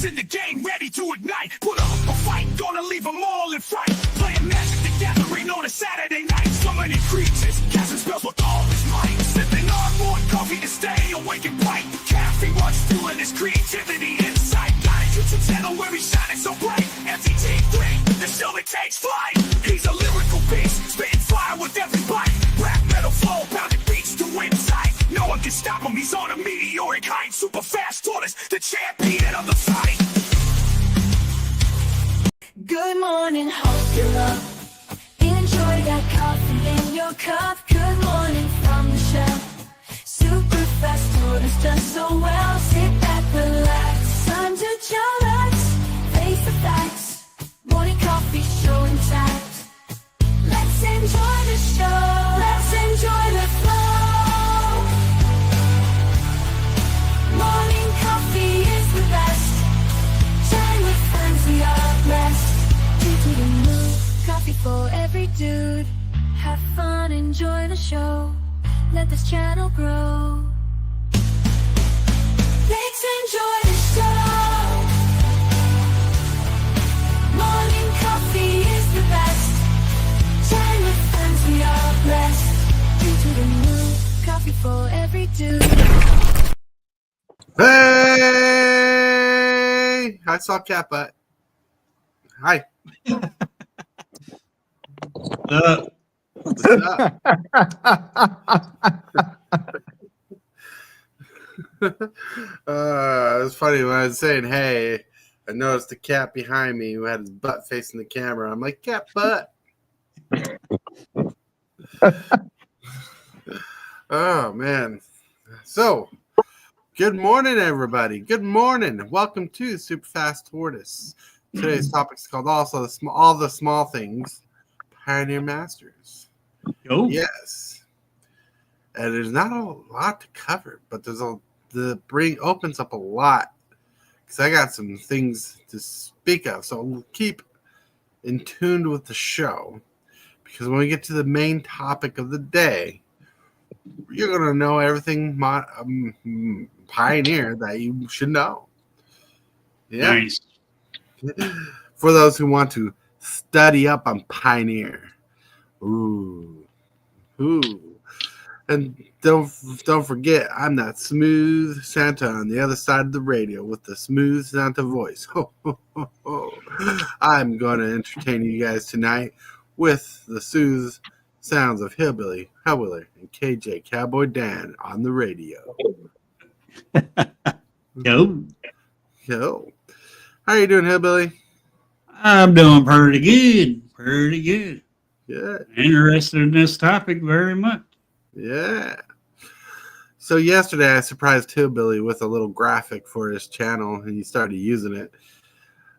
Players in the game ready to ignite. Put up a fight, gonna leave them all in fright. Playing Magic the Gathering on a Saturday night. Summoning creatures, casting spells with all his might. Sipping onward coffee to stay awake and bright. Caffeine runs fueling his creativity inside. Got a YouTube channel where he's shining so bright. MTG3, the show that takes flight. He's a lyrical beast, spitting fire with every bite. Rap metal flow, pounding beats to inside. No one can stop him, he's on a meteoric height. Super fast tortoise, the champion of the fight. Good morning, hope you're up. Enjoy that coffee in your cup. Good morning from the shelf. Super fast tortoise does so well. Sit back, relax, time to chillax. Face the facts, morning coffee show intact. Let's enjoy the show, let's enjoy the flow. Morning coffee is the best. Chatting with friends, we are blessed. Into the mood, coffee for every dude. Have fun, enjoy the show. Let this channel grow. Let's enjoy the show. Morning coffee is the best. Chatting with friends, we are blessed. Into the mood, coffee for every dude. Hey! I saw Cat Butt. Hi. What's up? It's funny when I was saying, hey, I noticed the cat behind me who had his butt facing the camera. I'm like, Cat Butt. Oh, man. So, good morning, everybody. Good morning. Welcome to Super Fast Tortoise. Today's topic is called all the small things, Pioneer Masters. Oh. Yes. And there's not a lot to cover, but the brain opens up a lot because I got some things to speak of. So we'll keep in tune with the show because when we get to the main topic of the day, you're going to know everything Pioneer that you should know. Yeah. Nice. For those who want to study up on Pioneer. Ooh. And don't forget, I'm that smooth Santa on the other side of the radio with the smooth Santa voice. Ho, ho, ho, ho. I'm going to entertain you guys tonight with the soothe sounds of Hellwheeler, and kjcowboydan on the radio. Yo. Yo. How you doing, Hillbilly? I'm doing pretty good. Pretty good. Yeah. Interested in this topic very much. Yeah. So yesterday I surprised Hillbilly with a little graphic for his channel, and he started using it.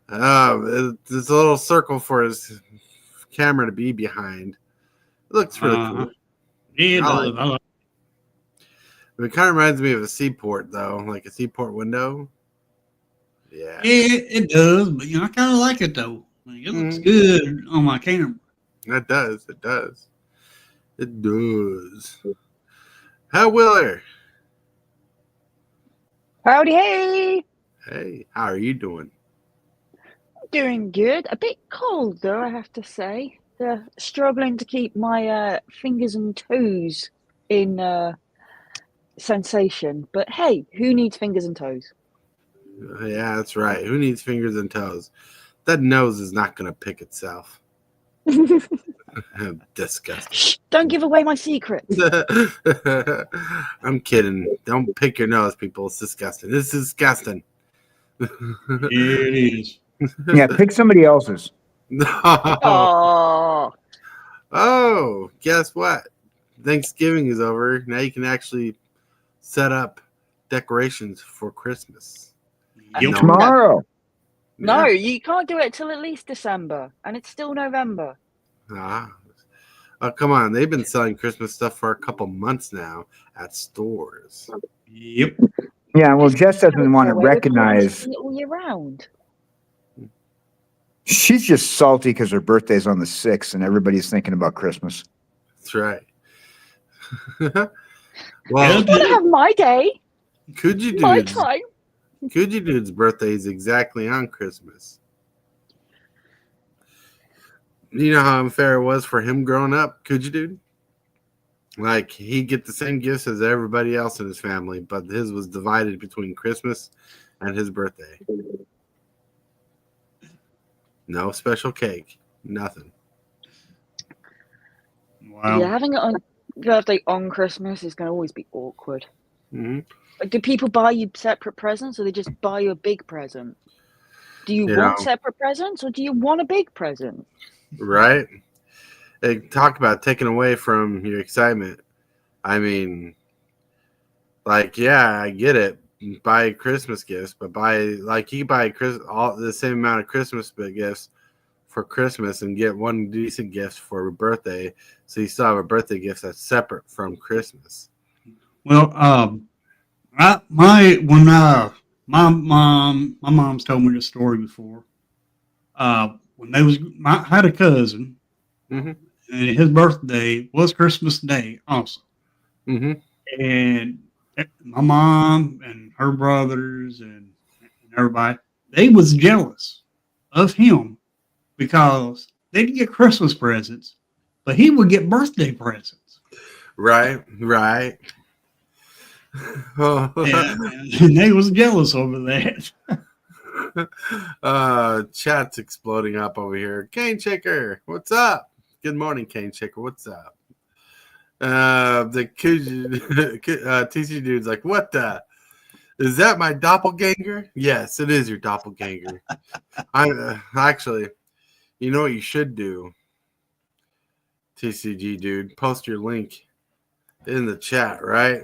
There's a little circle for his camera to be behind. It looks really cool. Yeah, It kind of reminds me of a seaport, though, like a seaport window. Yeah. It does, but I kind of like it though. It looks good on my camera. It does. Hellwheeler. Howdy, hey! Hey, how are you doing? Doing good. A bit cold, though, I have to say. Struggling to keep my fingers and toes in sensation. But hey, who needs fingers and toes? Yeah, that's right. Who needs fingers and toes? That nose is not going to pick itself. Disgusting. Shh, don't give away my secret. I'm kidding. Don't pick your nose, people. It's disgusting. This is disgusting. It is. Yeah, pick somebody else's. Oh, Oh, guess what? Thanksgiving is over. Now you can actually set up decorations for Christmas. Yep. Tomorrow. no, you can't do it till at least December, and it's still November. Oh, come on. They've been selling Christmas stuff for a couple months now at stores. Yep. Yeah, well, Jess doesn't want to We're recognize. all year round. She's just salty because her birthday's on the 6th and everybody's thinking about Christmas. That's right. I Well, want to have my day, could you do my this? time. Coogee Dude's birthday is exactly on Christmas. You know how unfair it was for him growing up, Coogee Dude? Like, he'd get the same gifts as everybody else in his family, but his was divided between Christmas and his birthday. No special cake. Nothing. Wow. Yeah, having it on birthday on Christmas is going to always be awkward. Mm-hmm. Like, do people buy you separate presents, or they just buy you a big present? Do you You want know. separate presents, or do you want a big present? Right? They talk about taking away from your excitement. I mean, like, yeah, I get it. Buy Christmas gifts, but you buy all the same amount of Christmas gifts for Christmas and get one decent gift for a birthday. So you still have a birthday gift that's separate from Christmas. Well, my mom's told me this story before. When I had a cousin, Mm-hmm. and his birthday was Christmas Day also. Mm-hmm. And my mom and her brothers and everybody, they was jealous of him because they'd get Christmas presents, but he would get birthday presents. Right. And they was jealous over that. Chat's exploding up over here. Cane Shaker, what's up? Good morning, Cane Shaker. What's up? The TC dude's like, what the? Is that my doppelganger? Yes, it is your doppelganger. Actually, you know what you should do, TCG dude? Post your link in the chat, right?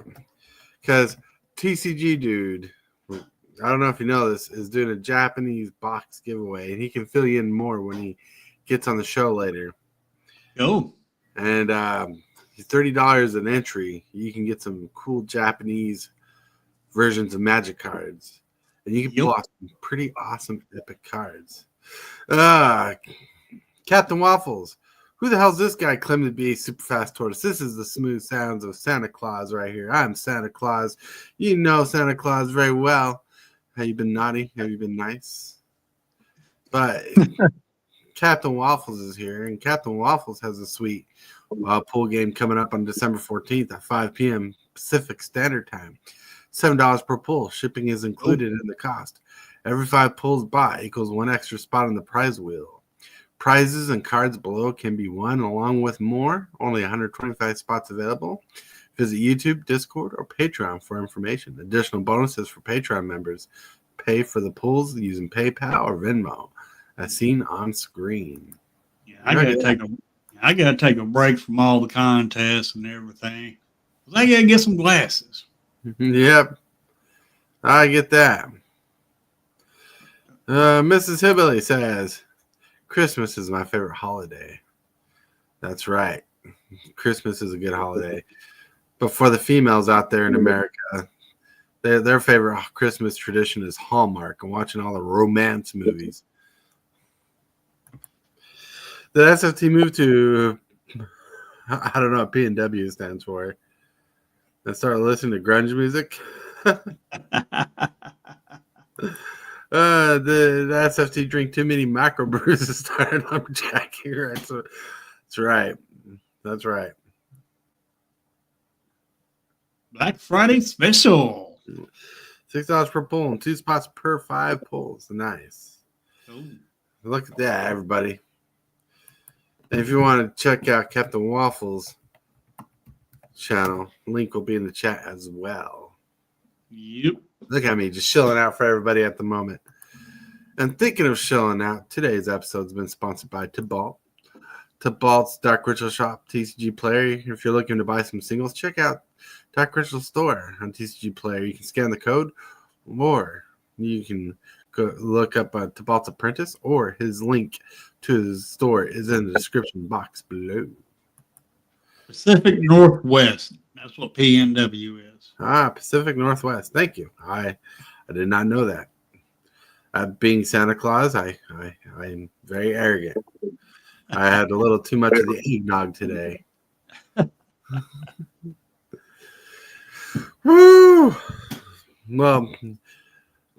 Because TCG dude, I don't know if you know this, is doing a Japanese box giveaway, and he can fill you in more when he gets on the show later. Oh. And $30 an entry. You can get some cool Japanese versions of Magic cards, and you can pull off some pretty awesome epic cards. Captain Waffles, who the hell's this guy claiming to be a super fast tortoise? This is the smooth sounds of Santa Claus right here. I'm Santa Claus. You know Santa Claus very well. Have you been naughty? Have you been nice? But Captain Waffles is here, and Captain Waffles has a sweet pool game coming up on December 14th at 5 p.m. Pacific Standard Time. $7 per pull. Shipping is included in the cost. Every 5 pulls bought equals 1 extra spot on the prize wheel. Prizes and cards below can be won along with more. Only 125 spots available. Visit YouTube, Discord, or Patreon for information. Additional bonuses for Patreon members. Pay for the pulls using PayPal or Venmo, as seen on screen. Yeah, I gotta take a break from all the contests and everything. I gotta get some glasses. Yep, I get that. Mrs. Hibbley says, Christmas is my favorite holiday. That's right. Christmas is a good holiday. But for the females out there in America, their favorite Christmas tradition is Hallmark and watching all the romance movies. The SFT moved to, I don't know what P&W stands for, and started listening to grunge music. The SFT drink too many microbrews and started lumberjacking. That's right. That's right. Black Friday special. $6 per pull and 2 spots per 5 pulls. Nice. Oh. Look at that, everybody. And if you want to check out Captain Waffles' channel, link will be in the chat as well. Yep. Look at me, just chilling out for everybody at the moment. And thinking of chilling out, today's episode has been sponsored by Tybalt. Tybalt's Dark Ritual Shop, TCG Player. If you're looking to buy some singles, check out Dark Ritual Store on TCG Player. You can scan the code, or you can go look up Tybalt's Apprentice, or his link to his store is in the description box below. Pacific Northwest. That's what PNW is. Pacific Northwest. Thank you. I did not know that. Being Santa Claus, I am very arrogant. I had a little too much of the eggnog today. Woo! Well,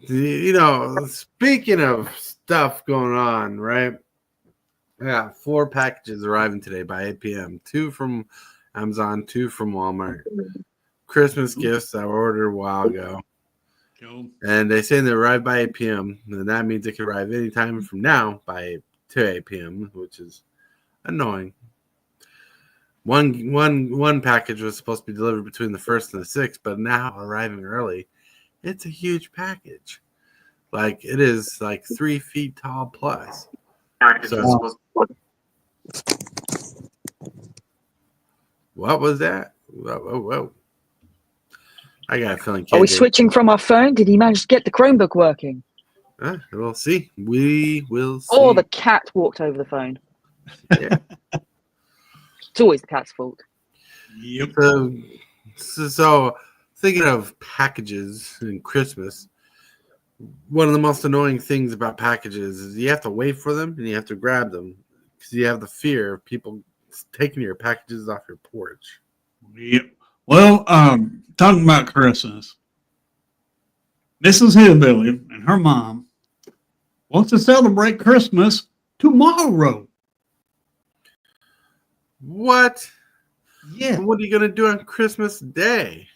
You know, speaking of stuff going on, right? I got 4 packages arriving today by 8 p.m. 2 from Amazon, 2 from Walmart. Christmas gifts I ordered a while ago. Cool. And they say they arrive by 8 p.m. And that means they can arrive anytime from now by 8 p.m., which is annoying. One package was supposed to be delivered between the 1st and the 6th, but now arriving early. It's a huge package. Like, it is like 3 feet tall plus. So, what was that? Whoa. I got a feeling. Are we switching from our phone? Did he manage to get the Chromebook working? We'll see. We will see. Or the cat walked over the phone. Yeah. It's always the cat's fault. Yep. So, thinking of packages and Christmas, one of the most annoying things about packages is you have to wait for them and you have to grab them because you have the fear of people taking your packages off your porch. Yep. Well, talking about Christmas, Mrs. Hillbilly and her mom wants to celebrate Christmas tomorrow. What? Yeah. What are you going to do on Christmas Day?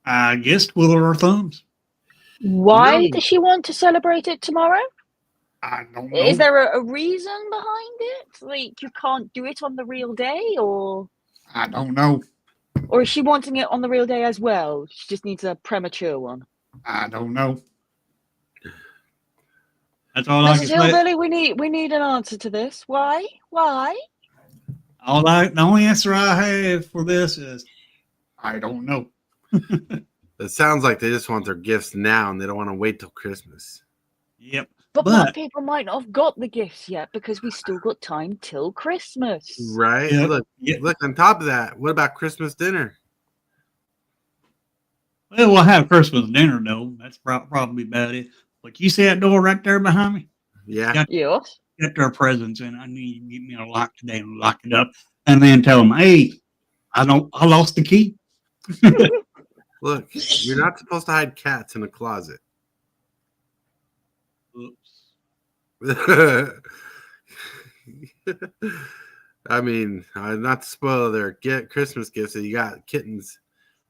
I guess twiddle her thumbs. Why No. does she want to celebrate it tomorrow? I don't know. Is there a reason behind it? Like, you can't do it on the real day, or I don't know. is she wanting it on the real day as well? She just needs a premature one. I don't know. That's all I can Mrs. say. Hillbilly, we need an answer to this. Why? The only answer I have for this is I don't know. It sounds like they just want their gifts now and they don't want to wait till Christmas. Yep. But more people might not have got the gifts yet because we still got time till Christmas. Right? Yep. Look, on top of that, what about Christmas dinner? Well, we'll have Christmas dinner, though. That's probably about it. But you see that door right there behind me? Yeah. Yes. Get their presents in. I need you to get me a lock today and lock it up. And then tell them, hey, I lost the key. Look, you're not supposed to hide cats in a closet. Oops. I mean, not to spoil their Christmas gifts that you got kittens,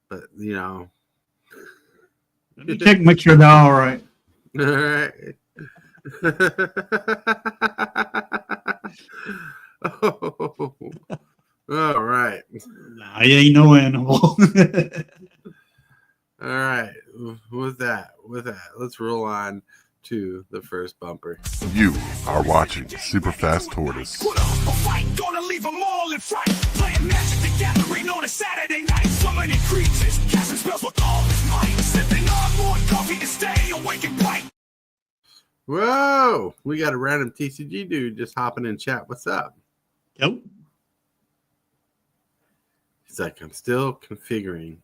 but you know. Let me check, make sure they're all right. All right. Oh, all right. Nah, you ain't no animal. All right. With that, let's roll on to the first bumper. You are watching Super Fast Tortoise. Put up a fight, gonna leave them all in fright. Playing Magic the Gathering on a Saturday night. Summoning creatures, casting spells with all his might. Sipping onward coffee to stay awake and bright. Whoa! We got a random TCG dude just hopping in chat. What's up? Yep. He's like, I'm still configuring.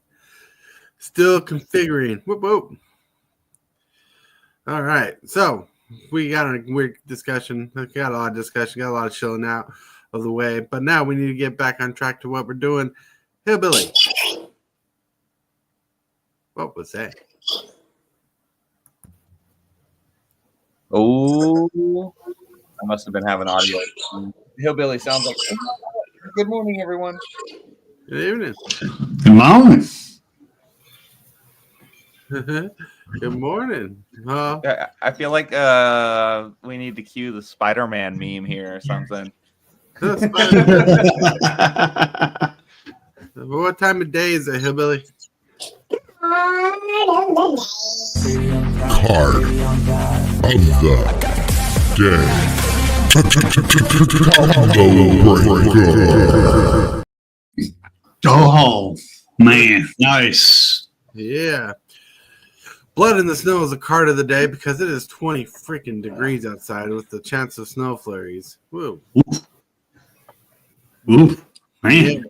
Whoop, whoop. All right. So we got a weird discussion. We got a lot of discussion. Got a lot of chilling out of the way. But now we need to get back on track to what we're doing. Hillbilly. What was that? Oh, I must have been having audio. Hillbilly sounds like. Good morning, everyone. Good evening. Good morning. Good morning. I feel like we need to cue the Spider-Man meme here or something. What time of day is it, Hillbilly? Card of the day. Combo breaker. Oh, man. Nice. Yeah. Blood in the Snow is a card of the day because it is 20 freaking degrees outside with the chance of snow flurries. Woo. Oof. Man. Yeah.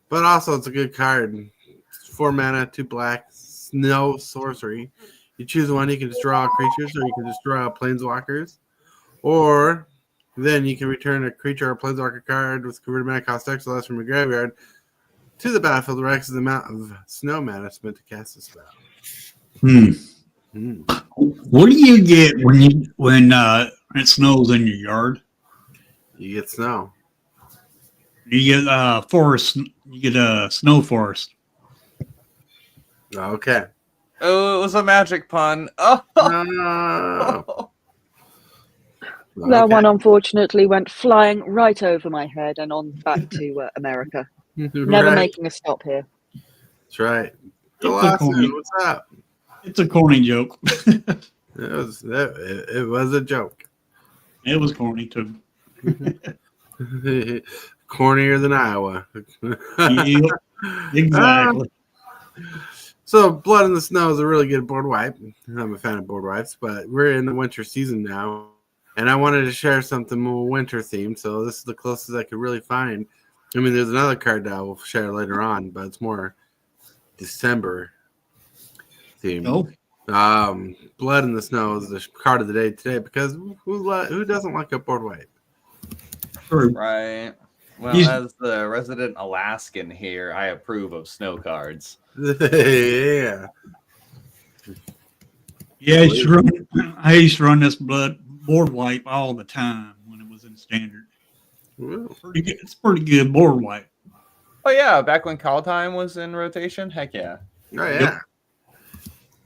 But also, it's a good card. It's 4 mana, 2 black, snow sorcery. You choose one, you can just draw creatures, or you can just draw planeswalkers. Or then you can return a creature or planeswalker card with converted mana cost X or less from your graveyard to the battlefield where X is the amount of snow mana spent to cast a spell. Mm. What do you get when it snows in your yard? You get snow. You get forest. You get a snow forest. Okay. Oh, it was a magic pun. Oh, No. That Okay. one unfortunately went flying right over my head and on back to America. Never Right. making a stop here. That's right. It's a Dawson, corny. what's up? It's a corny joke. It was a joke. It was corny too. Cornier than Iowa. Yep, exactly. So, Blood in the Snow is a really good board wipe. I'm a fan of board wipes, but we're in the winter season now, and I wanted to share something more winter themed. So, this is the closest I could really find. I mean, there's another card that I will share later on, but it's more December themed. Oh, Blood in the Snow is the card of the day today because who doesn't like a board wipe? true. right. Well, as the resident Alaskan here, I approve of snow cards. Yeah. Yeah, I used to run this board wipe all the time when it was in standard. Well, Pretty good. It's pretty good board wipe. Oh yeah, back when Call Time was in rotation. Heck yeah. oh, yeah.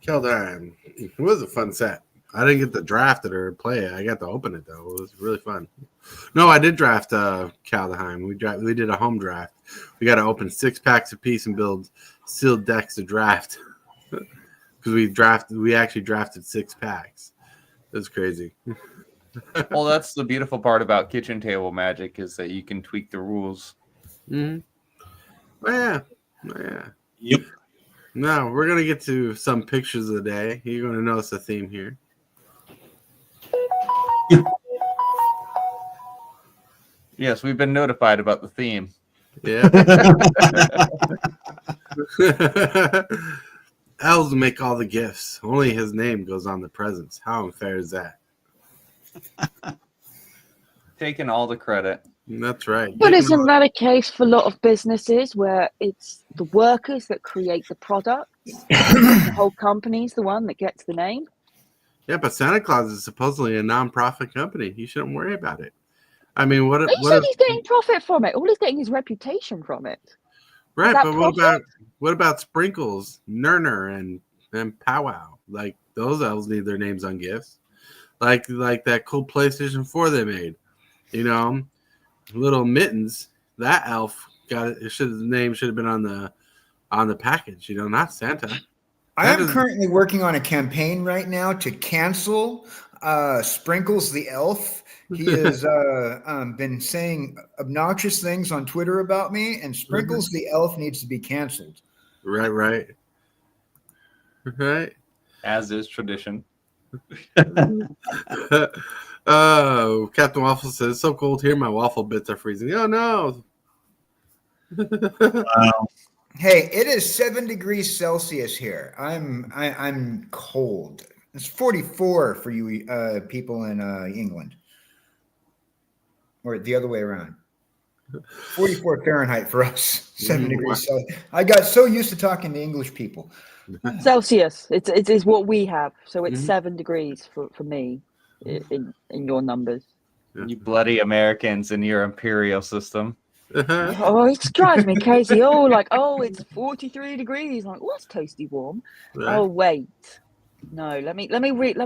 Keldheim. It was a fun set. I didn't get to draft it or play it. I got to open it, though. It was really fun. No, I did draft Kaldheim. We did a home draft. We got to open 6 packs apiece and build sealed decks to draft. Because we actually drafted 6 packs. It was crazy. Well, that's the beautiful part about kitchen table magic is that you can tweak the rules. Mm-hmm. Oh, yeah. Oh, yeah. Yep. Now, we're going to get to some pictures of the day. You're going to notice a theme here. Yes, we've been notified about the theme. Yeah. Elves make all the gifts. Only his name goes on the presents. How unfair is that? Taking all the credit. That's right. But isn't that a case for a lot of businesses where it's the workers that create the product? The whole company's the one that gets the name? Yeah, but Santa Claus is supposedly a non-profit company. You shouldn't worry about it. I mean, But he said he's getting profit from it. All he's getting is reputation from it. right? that But what about Sprinkles, Nerner, and Powwow? Like those elves need their names on gifts. Like that cool PlayStation 4 they made. You know, Little Mittens. That elf got it. His name should have been on the package. You know, not Santa. I am currently working on a campaign right now to cancel Sprinkles the Elf. He has been saying obnoxious things on Twitter about me, and Sprinkles the Elf needs to be canceled. Right. As is tradition. Oh, Captain Waffle says, it's so cold here, my waffle bits are freezing. Oh, no. Wow. Hey, it is 7 degrees Celsius here. I'm cold. It's 44 for you people in England, or the other way around. 44 Fahrenheit for us. 7 degrees Celsius. I got so used to talking to English people. Celsius. It's what we have. So it's 7 degrees for me in your numbers. You bloody Americans in your imperial system. Oh, it drives me crazy. It's 43 degrees. I'm like, what's toasty warm? Right. Oh wait, no. Let me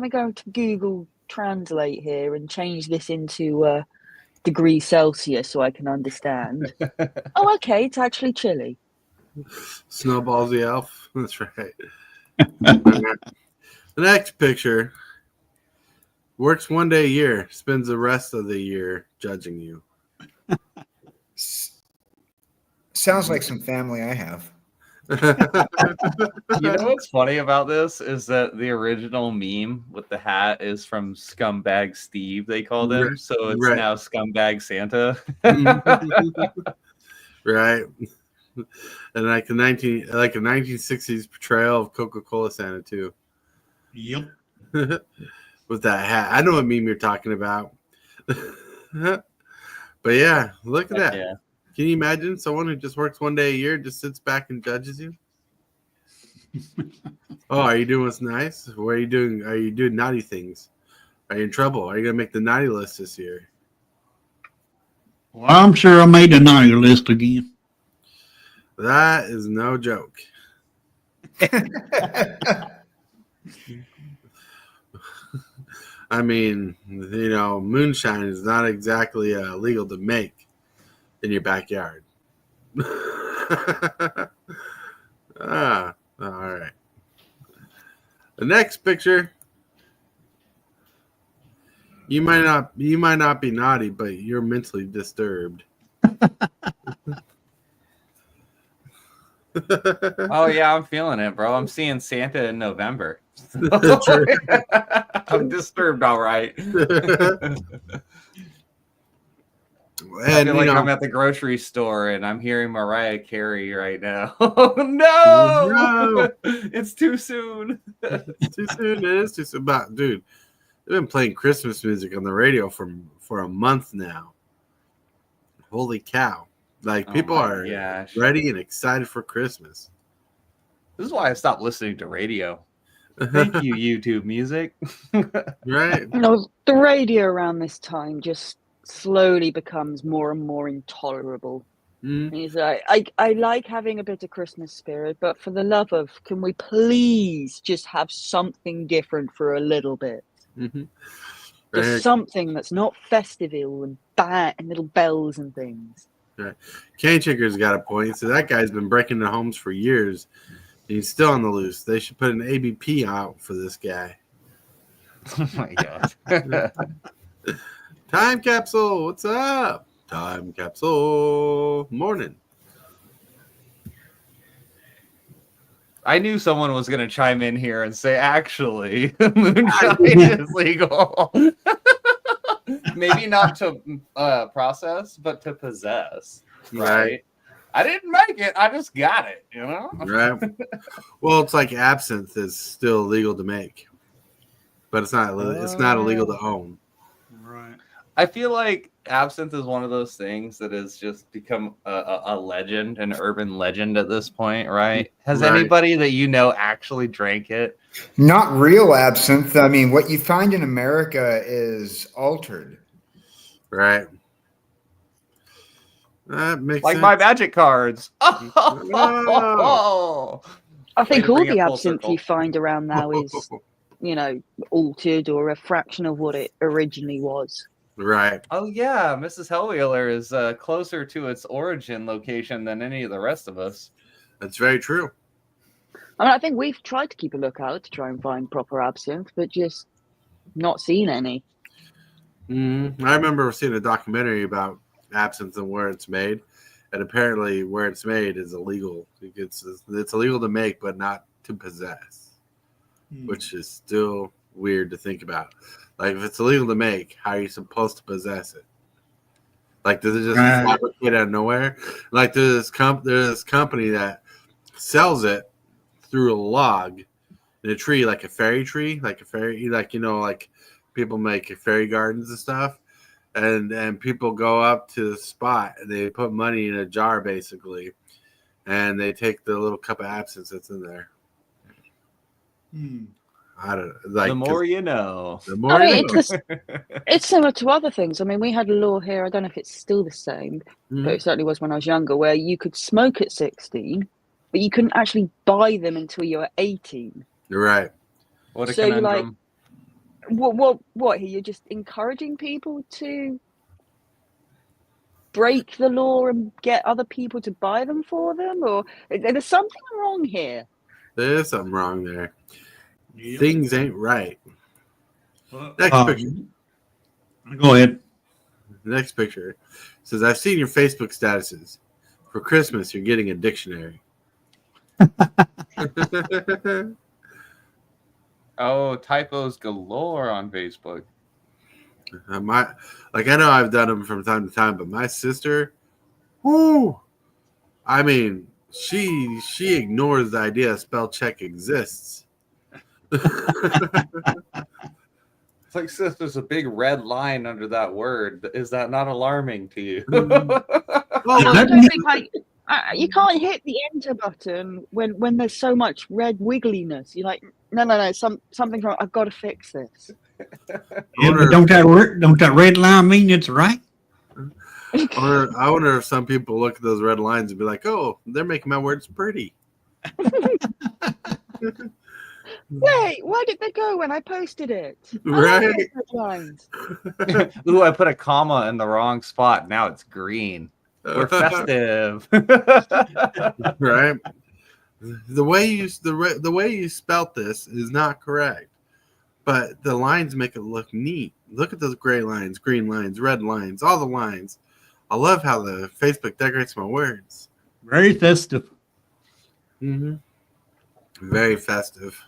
go to Google Translate here and change this into degrees Celsius so I can understand. Oh, okay, it's actually chilly. Snowballs the elf. That's right. The next picture works 1 day a year, spends the rest of the year judging you. Sounds like some family I have. You know what's funny about this is that the original meme with the hat is from Scumbag Steve, they called him. So it's now Scumbag Santa. Right. And like a 1960s portrayal of Coca-Cola Santa too. Yep. With that hat. I know what meme you're talking about. But yeah, look at that. Yeah. Can you imagine someone who just works 1 day a year just sits back and judges you? Oh, are you doing what's nice? What are you doing? Are you doing naughty things? Are you in trouble? Are you gonna make the naughty list this year? Well, I'm sure I made the naughty list again. That is no joke. I mean, moonshine is not exactly legal to make in your backyard. All right. The next picture. You might not be naughty, but you're mentally disturbed. Oh yeah, I'm feeling it, bro. I'm seeing Santa in November. I'm disturbed, all right. I feel like I'm at the grocery store and I'm hearing Mariah Carey right now. Oh no! It's too soon. It's too soon. It is too soon. But dude, they've been playing Christmas music on the radio for a month now. Holy cow! Like people are ready and excited for Christmas. This is why I stopped listening to radio. Thank you, YouTube Music. Right. The radio around this time just slowly becomes more and more intolerable. It's like, I like having a bit of Christmas spirit, but for the love of, can we please just have something different for a little bit? Just something that's not festival and little bells and things. Right. Cane Chicker's got a point. So that guy's been breaking into homes for years. And he's still on the loose. They should put an ABP out for this guy. Oh my god. Time capsule. What's up? Time capsule. Morning. I knew someone was going to chime in here and say, actually, moonshine is legal. Maybe not to process, but to possess. Right? I didn't make it. I just got it, Right. Well, it's like absinthe is still legal to make, but it's not illegal to own. Right. I feel like absinthe is one of those things that has just become a legend, an urban legend at this point, right? Has anybody that you know actually drank it? Not real absinthe. I mean, what you find in America is altered. Right. That makes like sense. my magic cards. Oh. I think all the absinthe you find around now is, altered or a fraction of what it originally was. Right. Oh yeah, Mrs. Hellwheeler is closer to its origin location than any of the rest of us. That's very true. I mean, I think we've tried to keep a lookout to try and find proper absinthe, but just not seen any. I remember seeing a documentary about absinthe and where it's made, and apparently where it's made is illegal. It's illegal to make, but not to possess, which is still weird to think about. Like, if it's illegal to make, how are you supposed to possess it? Like, does it just fabricate out of nowhere? Like, there's this company that sells it through a log in a tree, like a fairy tree, like people make fairy gardens and stuff. And people go up to the spot and they put money in a jar, basically, and they take the little cup of absinthe that's in there. I don't know. Like, the more you know. The more you know. It's similar to other things. I mean, we had a law here. I don't know if it's still the same, but it certainly was when I was younger, where you could smoke at 16, but you couldn't actually buy them until you were 18. You're right. What a conundrum. What? You're just encouraging people to break the law and get other people to buy them for them, or there's something wrong here? There is something wrong there. Yep. Things ain't right. Next picture. Go ahead. Next picture says, "I've seen your Facebook statuses. For Christmas, you're getting a dictionary." Oh, typos galore on Facebook. I know I've done them from time to time, but my sister, whoo! I mean, she ignores the idea spell check exists. It's like, sis, there's a big red line under that word. Is that not alarming to you? Well, You can't hit the enter button when there's so much red wiggliness. You're like, no, something's wrong. I've got to fix this. Yeah, but don't that red line mean it's right? I wonder if some people look at those red lines and be like, "Oh, they're making my words pretty." Wait, why did they go when I posted it? Right. Lines. Ooh, I put a comma in the wrong spot. Now it's green. We're festive. Right. The way you spelt this is not correct, but the lines make it look neat. Look at those gray lines, green lines, red lines, all the lines. I love how the Facebook decorates my words. Very festive. Mm-hmm. Very festive.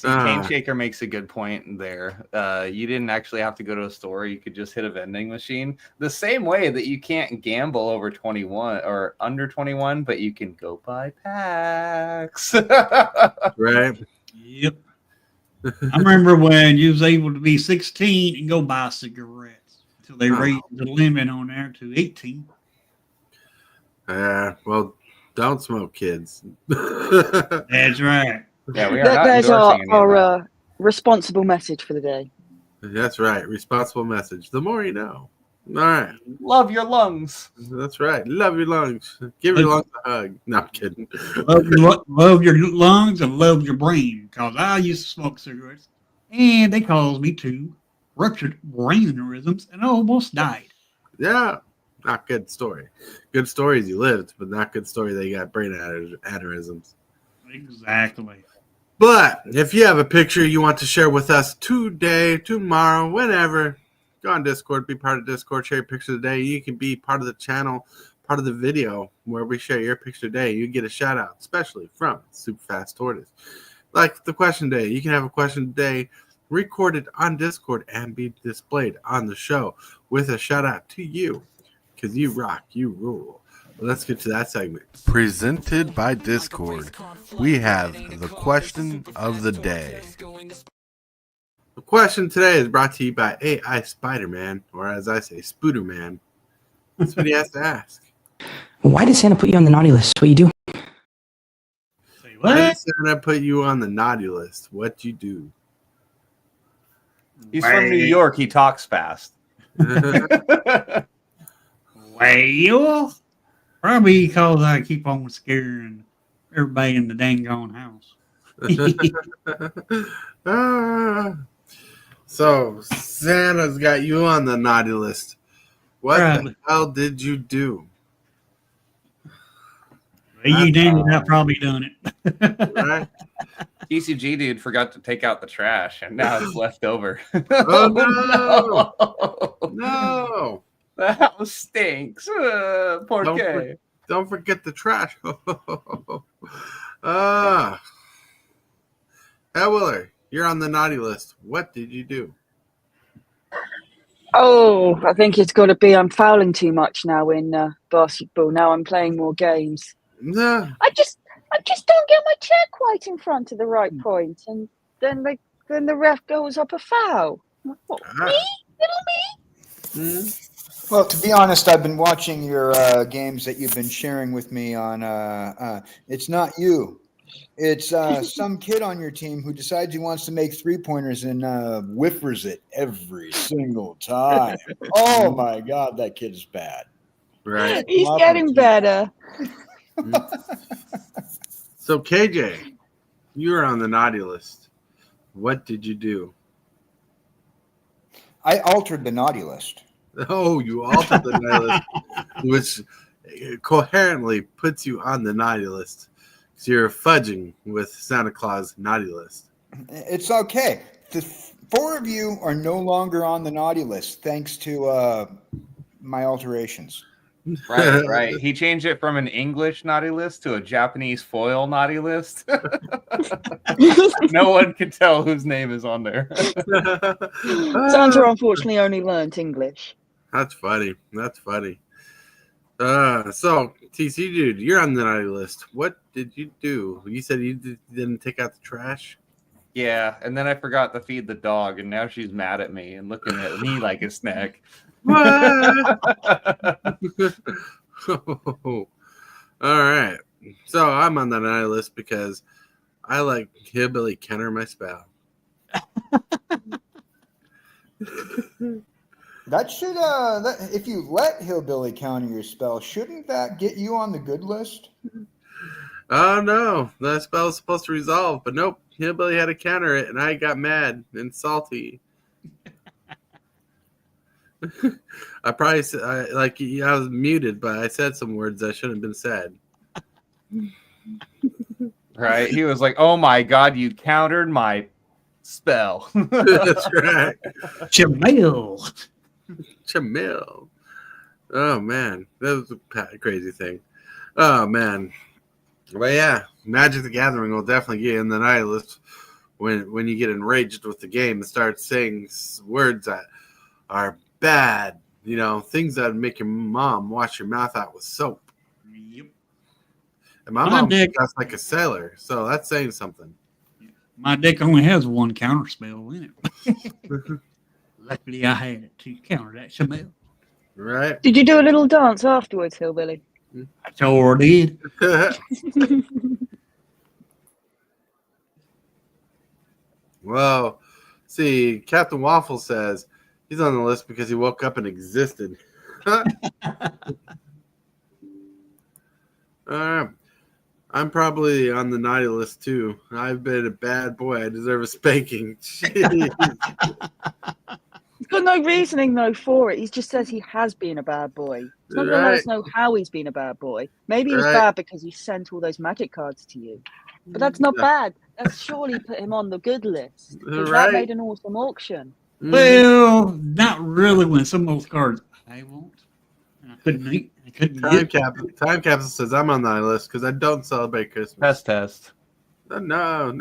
Cane Shaker makes a good point there. You didn't actually have to go to a store. You could just hit a vending machine. The same way that you can't gamble over 21 or under 21, but you can go buy packs. Right. Yep. I remember when you was able to be 16 and go buy cigarettes until they raised the limit on there to 18. Well, don't smoke, kids. That's right. Yeah, we are not There's endorsing our responsible message for the day. That's right. Responsible message. The more you know. All right. Love your lungs. That's right. Love your lungs. Give your lungs a hug. No, I'm kidding. Love your lungs and love your brain. Because I used to smoke cigarettes and they caused me to ruptured brain aneurysms and I almost died. Yeah. Not good story. Good stories you lived, but not good story that you got brain aneurysms. Exactly. But if you have a picture you want to share with us today, tomorrow, whenever, go on Discord, be part of Discord, share your picture today. You can be part of the channel, part of the video where we share your picture today. You get a shout out, especially from Super Fast Tortoise. Like the question today, you can have a question today recorded on Discord and be displayed on the show with a shout out to you because you rock, you rule. Let's get to that segment. Presented by Discord, we have the question of the day. The question today is brought to you by AI Spider-Man, or as I say, Spooderman. That's what he has to ask. Why did Santa put you on the naughty list? What you do? Say Why did what? Santa put you on the naughty list? What you do? He's from New York. He talks fast. Well, probably because I keep on scaring everybody in the dang gone house. So Santa's got you on the naughty list. What the Probably. hell did you do? You dang it, I probably done it. Right? TCG dude forgot to take out the trash, and now it's left over. Oh, no! No. The house stinks. Por Don't qué? Don't forget the trash. Hellwheeler, you're on the naughty list. What did you do? Oh, I think it's got to be I'm fouling too much now in basketball. Now I'm playing more games. Nah. I just don't get my check quite in front of the right point, and then the ref goes up a foul. What, me? Little me? Well, to be honest, I've been watching your games that you've been sharing with me on. It's not you. It's some kid on your team who decides he wants to make 3-pointers and whiffers it every single time. Oh, my God, that kid is bad. Right. He's getting better. So, KJ, you're on the naughty list. What did you do? I altered the naughty list. Oh, you altered the naughty list, which coherently puts you on the naughty list. So you're fudging with Santa Claus naughty list. It's okay. The 4 of you are no longer on the naughty list thanks to my alterations. Right. He changed it from an English naughty list to a Japanese foil naughty list. No one can tell whose name is on there. Santa unfortunately only learnt English. That's funny. That's funny. So, TC dude, you're on the naughty list. What did you do? You said you didn't take out the trash? Yeah, and then I forgot to feed the dog, and now she's mad at me and looking at me like a snack. What? All right. So I'm on the night list because I like hillbilly counter my spell. That should if you let Hillbilly counter your spell, shouldn't that get you on the good list? Oh no, that spell was supposed to resolve, but nope. Hillbilly had to counter it, and I got mad and salty. I probably I was muted, but I said some words that shouldn't have been said. Right? He was like, "Oh my god, you countered my spell." That's right. Jamil. Chamil. Oh man, that was a crazy thing. Oh man, but yeah, Magic the Gathering will definitely get in the night list when you get enraged with the game and start saying words that are bad. You know, things that make your mom wash your mouth out with soap. Yep. And my My mom deck- dressed like a sailor, so that's saying something. My deck only has one counter spell in it. Luckily, I had it to counter that Jamil. Right? Did you do a little dance afterwards, Hillbilly? I sure did. Well, see, Captain Waffle says he's on the list because he woke up and existed. I'm probably on the naughty list too. I've been a bad boy. I deserve a spanking. Jeez. He's got no reasoning though for it. He just says he has been a bad boy. He's not going to let us know how he's been a bad boy. Maybe he's Right. bad because he sent all those magic cards to you. But that's not bad. That's surely put him on the good list. 'Cause Right. that made an awesome auction. Well, not really when some of those cards I want. And I couldn't eat. I couldn't Time get. Capsule says I'm on that list because I don't celebrate Christmas. Test. No.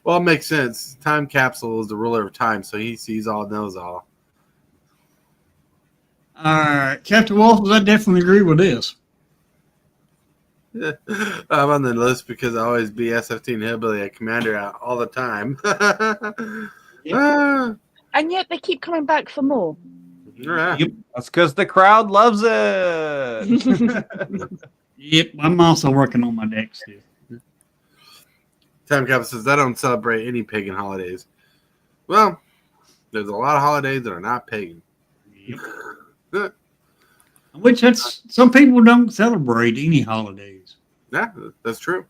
Well, it makes sense. Time Capsule is the ruler of time, so he sees all, knows all. All right, Captain Waffles, I definitely agree with this. I'm on the list because I always be SF-15 Hillbilly at Commander out all the time. And yet they keep coming back for more. Yeah. Yep. That's because the crowd loves it. Yep, I'm also working on my deck still. Time Capsule says I don't celebrate any pagan holidays. Well, there's a lot of holidays that are not pagan. Yep. Which that's some people don't celebrate any holidays. Yeah, that's true.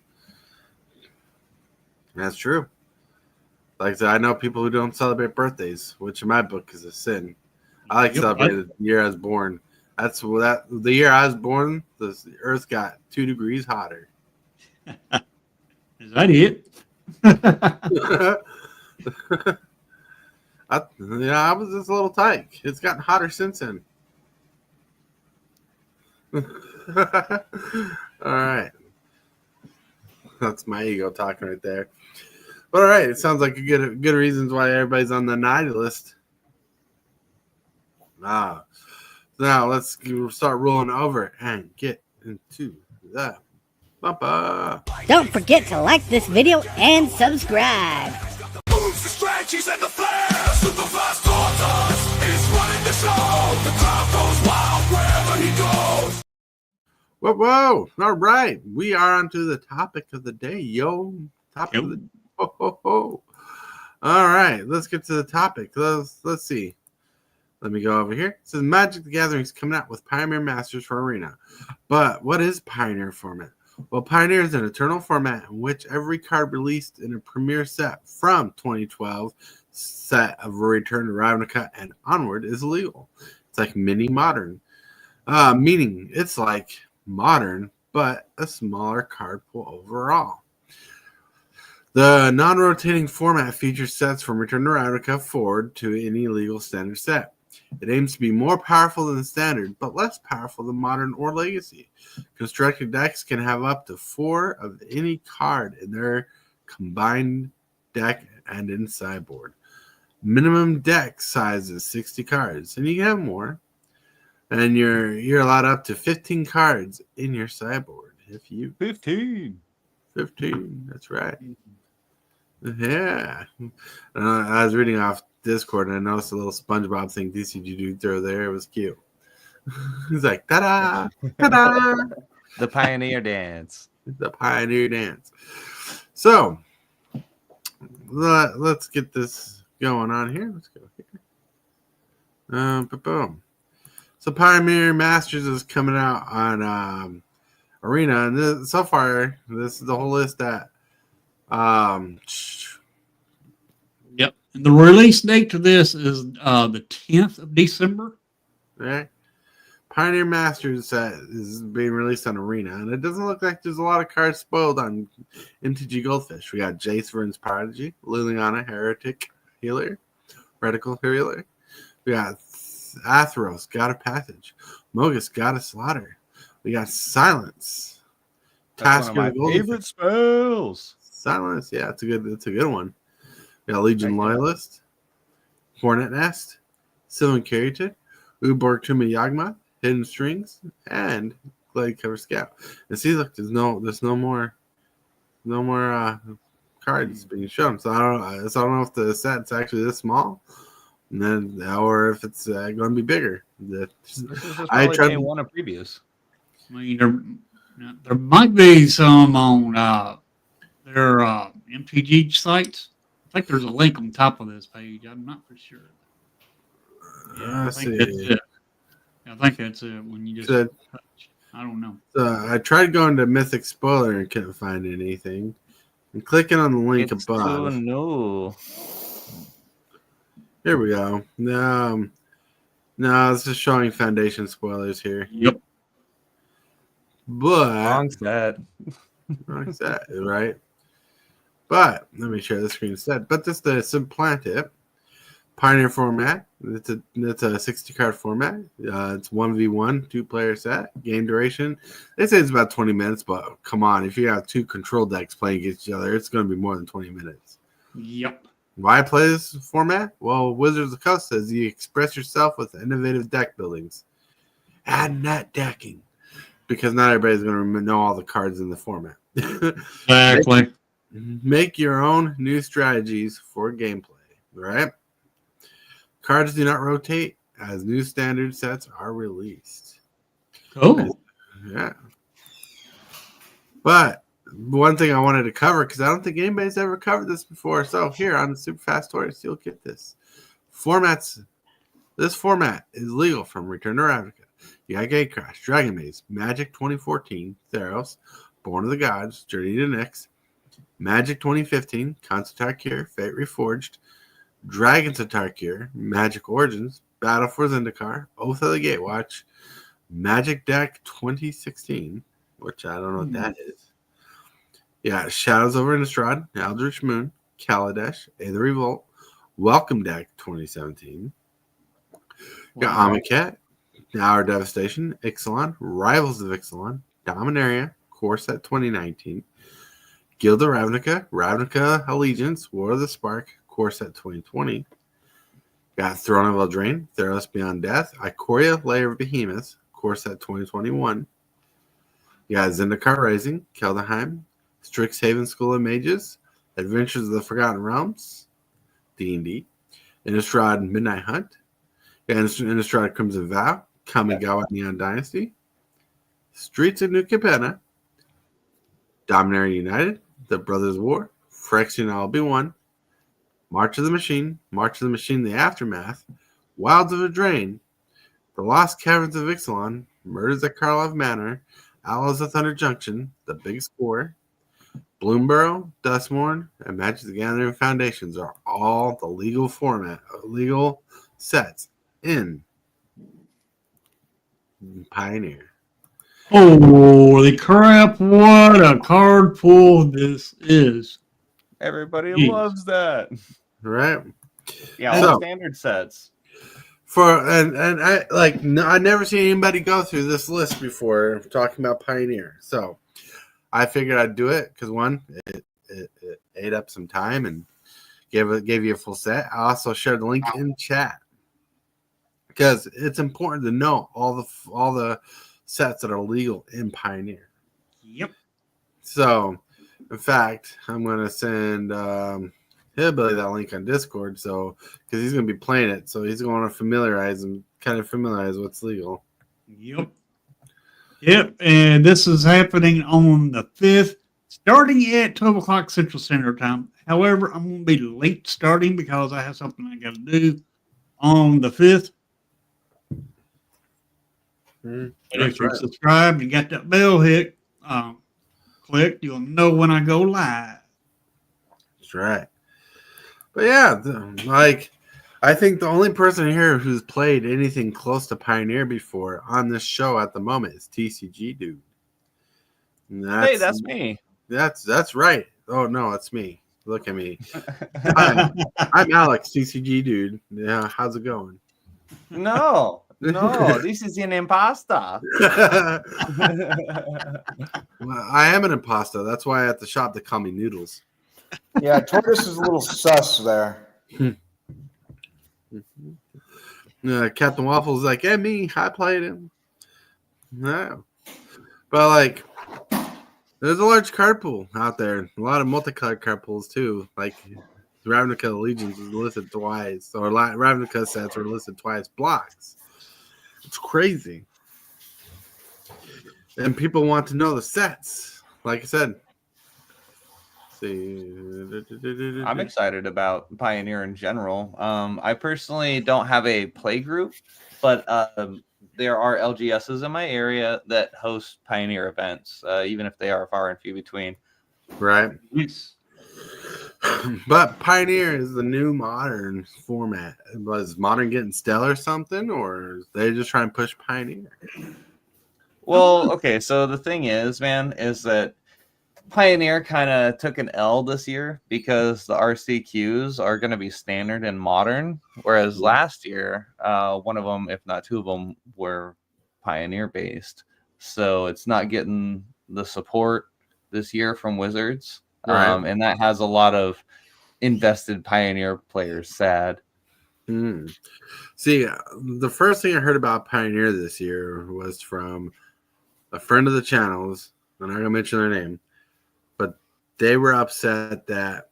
That's true. Like I said, I know people who don't celebrate birthdays, which in my book is a sin. I like Yep, celebrating the year I was born. That's the year I was born. The Earth got 2 degrees hotter. Is that it? I was just a little tight. It's gotten hotter since then. All right. That's my ego talking right there. But all right, it sounds like a good reasons why everybody's on the naughty list. Now let's start rolling over and get into the bumper. Don't forget to like this video and subscribe. Moves, the strategies, and the flair. Super fast tortoise is running the show. The crowd goes wild wherever he goes. Whoa. All right. We are on to the topic of the day, yo. Topic of the ho. All right. Let's get to the topic. Let's see. Let me go over here. It says Magic the Gathering is coming out with Pioneer Masters for Arena. But what is Pioneer format? Well, Pioneer is an eternal format in which every card released in a premiere set from 2012 set of Return to Ravnica and Onward is legal. It's like mini modern. Meaning it's like modern, but a smaller card pool overall. The non-rotating format features sets from Return to Ravnica forward to any legal standard set. It aims to be more powerful than standard, but less powerful than modern or legacy. Constructed decks can have up to 4 of any card in their combined deck and in sideboard. Minimum deck size is 60 cards, and you can have more. And you're allowed up to 15 cards in your sideboard. If you 15. That's right. Yeah. I was reading off Discord and I noticed a little SpongeBob thing DCG dude throw there. It was cute. He's like, ta-da, ta-da, The Pioneer Dance. the Pioneer Dance. So let's get this going on here. Let's go here. Boom. So Pioneer Masters is coming out on Arena, and so far this is the whole list that. Yep. And the release date to this is the 10th of December. Right. Pioneer Masters set is being released on Arena, and it doesn't look like there's a lot of cards spoiled on MTG Goldfish. We got Jace Vern's Prodigy, Liliana Heretic Healer, Reticle Healer. We got Athros, God of Passage, Mogus, God of Slaughter. We got Silence. That's one of Tasker my favorite spells. Silence, yeah, it's a good one. We got Legion Right there. Loyalist, Hornet Nest, Sylvan Carrington, Uborg Tuma Yagma, Hidden Strings, and Glade Cover Scout. And see, look, there's no more cards being shown. So I don't know if the set's actually this small, and then or if it's going to be bigger. This is just I probably tried- day one of previews. I mean, there might be some on their MTG sites. I think there's a link on top of this page. I'm not for sure. Yeah, I Let's think see. that's it. I think that's it when you just So- touch. I don't know. So I tried going to Mythic Spoiler and couldn't find anything. And clicking on the link It's above. so new. Here we go. No, it's just showing Foundation spoilers here. Yep. But Wrong set. wrong set, right? But let me share the screen instead. But this to supplant it. Pioneer format. It's a 60 card format. It's 1v1, 2-player set. Game duration. They say it's about 20 minutes, but come on, if you have two control decks playing against each other, it's going to be more than 20 minutes. Yep. Why play this format? Well, Wizards of the Coast says you express yourself with innovative deck buildings. Add net decking. Because not everybody's going to know all the cards in the format. Exactly. Make your own new strategies for gameplay, right? Cards do not rotate as new standard sets are released. Oh. Yeah. But one thing I wanted to cover, because I don't think anybody's ever covered this before. So here on the Super Fast Toys, you'll get this. This format is legal from Return to Ravnica. You got Gatecrash, Dragon Maze, Magic 2014, Theros, Born of the Gods, Journey to Nyx, Magic 2015, Concept Tarkir, Fate Reforged, Dragons of Tarkir, Magic Origins, Battle for Zendikar, Oath of the Gatewatch, Magic Deck 2016, which I don't know what that is. Yeah, Shadows over Innistrad, Eldritch Moon, Kaladesh, Aether Revolt, Welcome Deck 2017. Got Amonkhet, Hour Devastation, Ixalan, Rivals of Ixalan, Dominaria, Core Set 2019, Guild of Ravnica, Ravnica Allegiance, War of the Spark, Core Set 2020. Got Throne of Eldraine, Theros Beyond Death, Ikoria, Lair of Behemoths, Core Set 2021. You got Zendikar Rising, Keldheim, Strixhaven School of Mages, Adventures of the Forgotten Realms, D&D, Innistrad Midnight Hunt, Innistrad Crimson Vow, Kamigawa Neon Dynasty, Streets of New Capenna, Dominaria United, The Brothers War, Phyrexian LB1, March of the Machine, The Aftermath, Wilds of Eldraine, The Lost Caverns of Ixalan, Murders at Karlov Manor, Outlaws of Thunder Junction, The Big Score, Bloomborough, Dustmourn, and Magic the Gathering Foundations are all the legal sets in Pioneer. Holy crap, what a card pull this is. Everybody Jeez. loves that. Right? Yeah, all So- the standard sets. I never seen anybody go through this list before talking about Pioneer. So I figured I'd do it because one, it ate up some time and gave you a full set. I also shared the link in chat because it's important to know all the sets that are legal in Pioneer. Yep. So, in fact, I'm gonna send Hillbilly that link on Discord, so because he's gonna be playing it, so he's going to familiarize what's legal. Yep. Yep. And this is happening on the 5th, starting at 12 o'clock Central Standard Time. However, I'm going to be late starting because I have something I got to do on the 5th. But if you subscribe and got that bell hit, clicked, you'll know when I go live. That's right. But yeah, like, I think the only person here who's played anything close to Pioneer before on this show at the moment is TCG Dude. Hey, that's me. That's right. Oh no, it's me. Look at me. I'm Alex, TCG Dude. Yeah, how's it going? No, this is an imposter. Well, I am an imposter. That's why at the shop they call me Noodles. Yeah, Tortoise is a little sus there. Captain Waffle's like, yeah, me. I played him. No, but like, there's a large card pool out there. A lot of multicolored card pools too. Like Ravnica Legions is listed twice, or Ravnica sets are listed twice. Blocks. It's crazy. And people want to know the sets. Like I said. I'm excited about Pioneer in general. I personally don't have a play group, but there are LGSs in my area that host Pioneer events, even if they are far and few between. Right. Yes. But Pioneer is the new modern format. Was Modern getting stale or something, or is they just trying to push Pioneer? Well, okay, so the thing is, man, is that Pioneer kind of took an L this year because the RCQs are going to be standard and modern, whereas last year, one of them, if not two of them, were Pioneer based. So it's not getting the support this year from Wizards, Right. and that has a lot of invested Pioneer players sad. See, the first thing I heard about Pioneer this year was from a friend of the channel's. I'm not gonna mention their name, but they were upset that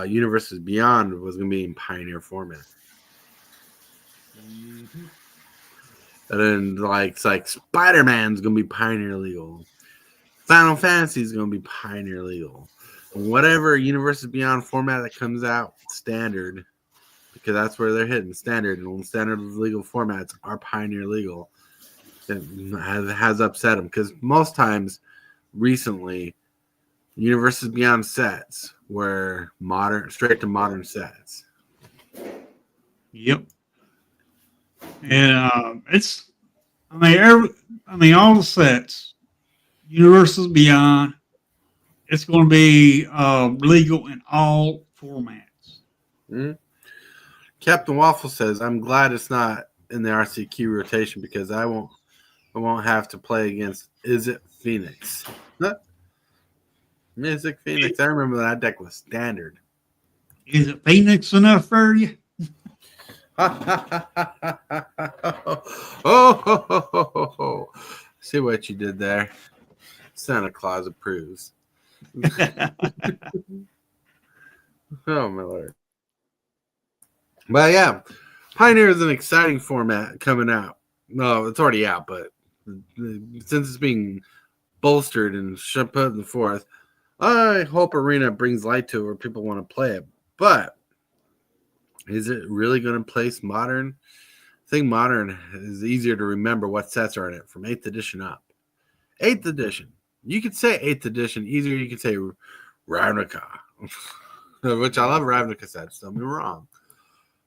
Universes Beyond was gonna be in Pioneer format. And then it's like Spider-Man's gonna be Pioneer legal. Final Fantasy is gonna be Pioneer legal. And whatever Universes Beyond format that comes out standard, because that's where they're hitting standard, and standard legal formats are Pioneer legal. It has upset them because most times recently, Universes Beyond sets were modern, straight to modern sets. Yep. And it's, I mean, all the sets, Universes Beyond, it's going to be legal in all formats. Mm-hmm. Captain Waffle says, "I'm glad it's not in the RCQ rotation because I won't have to play against Is It Phoenix." Huh? Music Phoenix. I remember that deck was standard. Is it Phoenix enough for you? Oh, see what you did there. Santa Claus approves. Oh my lord. But yeah, Pioneer is an exciting format coming out. No, it's already out, but since it's being bolstered and put in the forth, I hope Arena brings light to it where people want to play it. But is it really going to place Modern? I think Modern is easier to remember what sets are in it from 8th edition up. 8th edition. You could say 8th edition easier. You could say Ravnica, which I love Ravnica sets. Don't be wrong.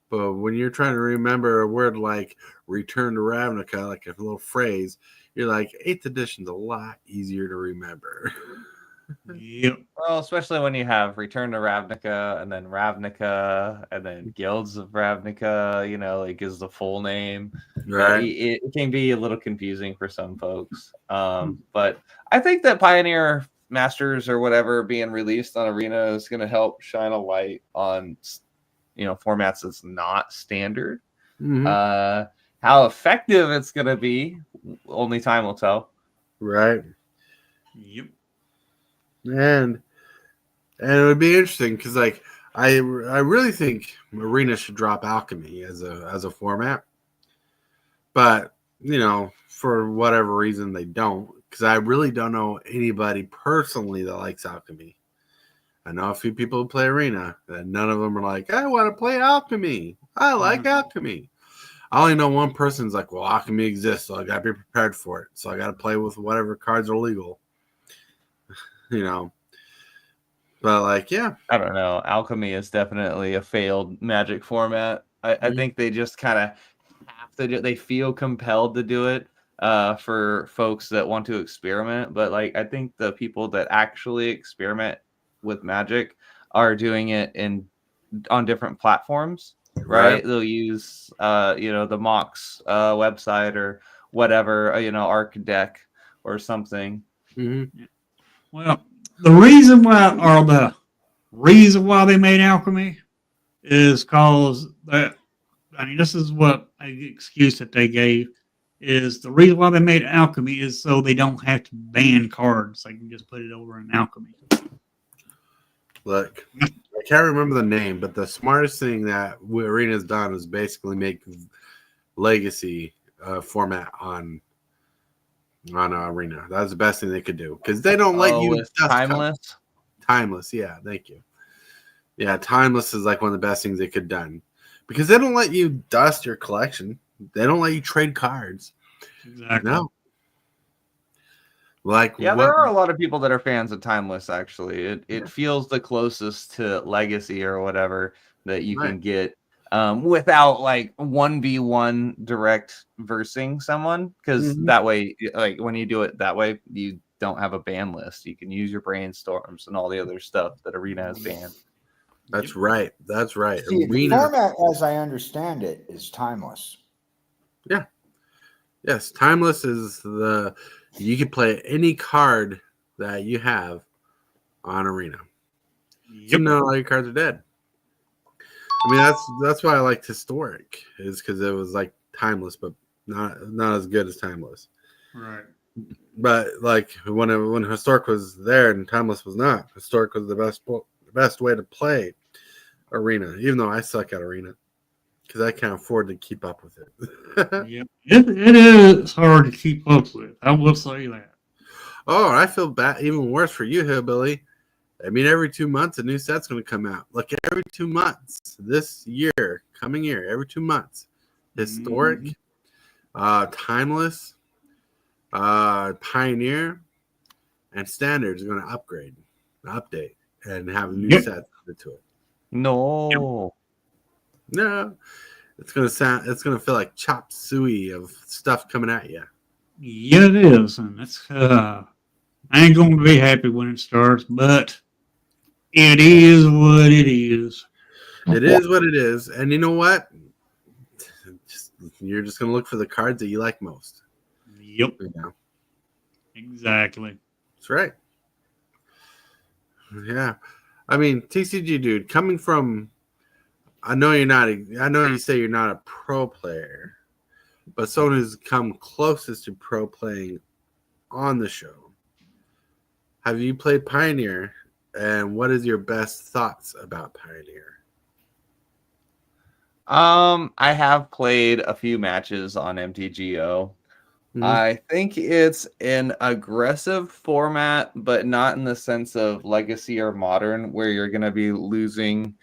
But when you're trying to remember a word like Return to Ravnica, like a little phrase, you're like, 8th edition's a lot easier to remember. Yep. Well, especially when you have Return to Ravnica and then Guilds of Ravnica, is the full name. Right. It can be a little confusing for some folks. But I think that Pioneer Masters or whatever being released on Arena is going to help shine a light on formats that's not standard. Mm-hmm. How effective it's going to be, only time will tell. Right. Yep. And it would be interesting because I really think Arena should drop Alchemy as a format But for whatever reason, they don't. Because I really don't know anybody personally that likes alchemy. I know a few people who play Arena, and none of them are like, I want to play alchemy. I like alchemy. I only know one person's like, well, alchemy exists, so I got to be prepared for it. So I got to play with whatever cards are legal. But like, yeah. I don't know. Alchemy is definitely a failed Magic format. I think they just kind of have to do. They feel compelled to do it for folks that want to experiment. But like, I think the people that actually experiment with Magic are doing it on different platforms. Right? They'll use the Mox website or whatever, Arc Deck or something. Mm-hmm. Well, the reason why they made alchemy is because that. I mean, this is what an excuse that they gave is the reason why they made alchemy is so they don't have to ban cards. They can just put it over in alchemy. Look, I can't remember the name, but the smartest thing that Arena's done is basically make Legacy format on Arena. That's the best thing they could do because they don't let you dust Timeless. Timeless, yeah, thank you. Yeah, Timeless is like one of the best things they could have done because they don't let you dust your collection. They don't let you trade cards. Exactly. No. Like there are a lot of people that are fans of Timeless. Actually, it feels the closest to Legacy or whatever that you can get without like 1v1 direct versing someone, because that way, like when you do it that way, you don't have a ban list. You can use your brainstorms and all the other stuff that Arena has banned. That's right. That's right. See, the format, as I understand it, is Timeless. Yeah. Yes, Timeless is you can play any card that you have on Arena. Yep. So not all your cards are dead. I mean, that's why I liked Historic, is because it was like Timeless, but not as good as Timeless. Right. But like when Historic was there and Timeless was not, Historic was the best way to play Arena, even though I suck at Arena because I can't afford to keep up with it. Yep. It is hard to keep up with. I will say that. Oh, I feel bad, even worse for you, Hillbilly. I mean, every 2 months a new set's going to come out. Like every 2 months this year, coming year, every 2 months, Historic, Timeless, Pioneer, and Standard is going to update, and have new sets added to it. No, it's gonna feel like chop suey of stuff coming at you. Yeah, it is, and that's I ain't going to be happy when it starts, but it is what it is. It is what it is, and you know what? You're just gonna look for the cards that you like most. Yep. Exactly. That's right. Yeah. I mean, TCG dude, coming from, I know you say you're not a pro player, but someone who's come closest to pro playing on the show. Have you played Pioneer, and what is your best thoughts about Pioneer? I have played a few matches on MTGO. I think it's an aggressive format, but not in the sense of Legacy or Modern, where you're going to be losing,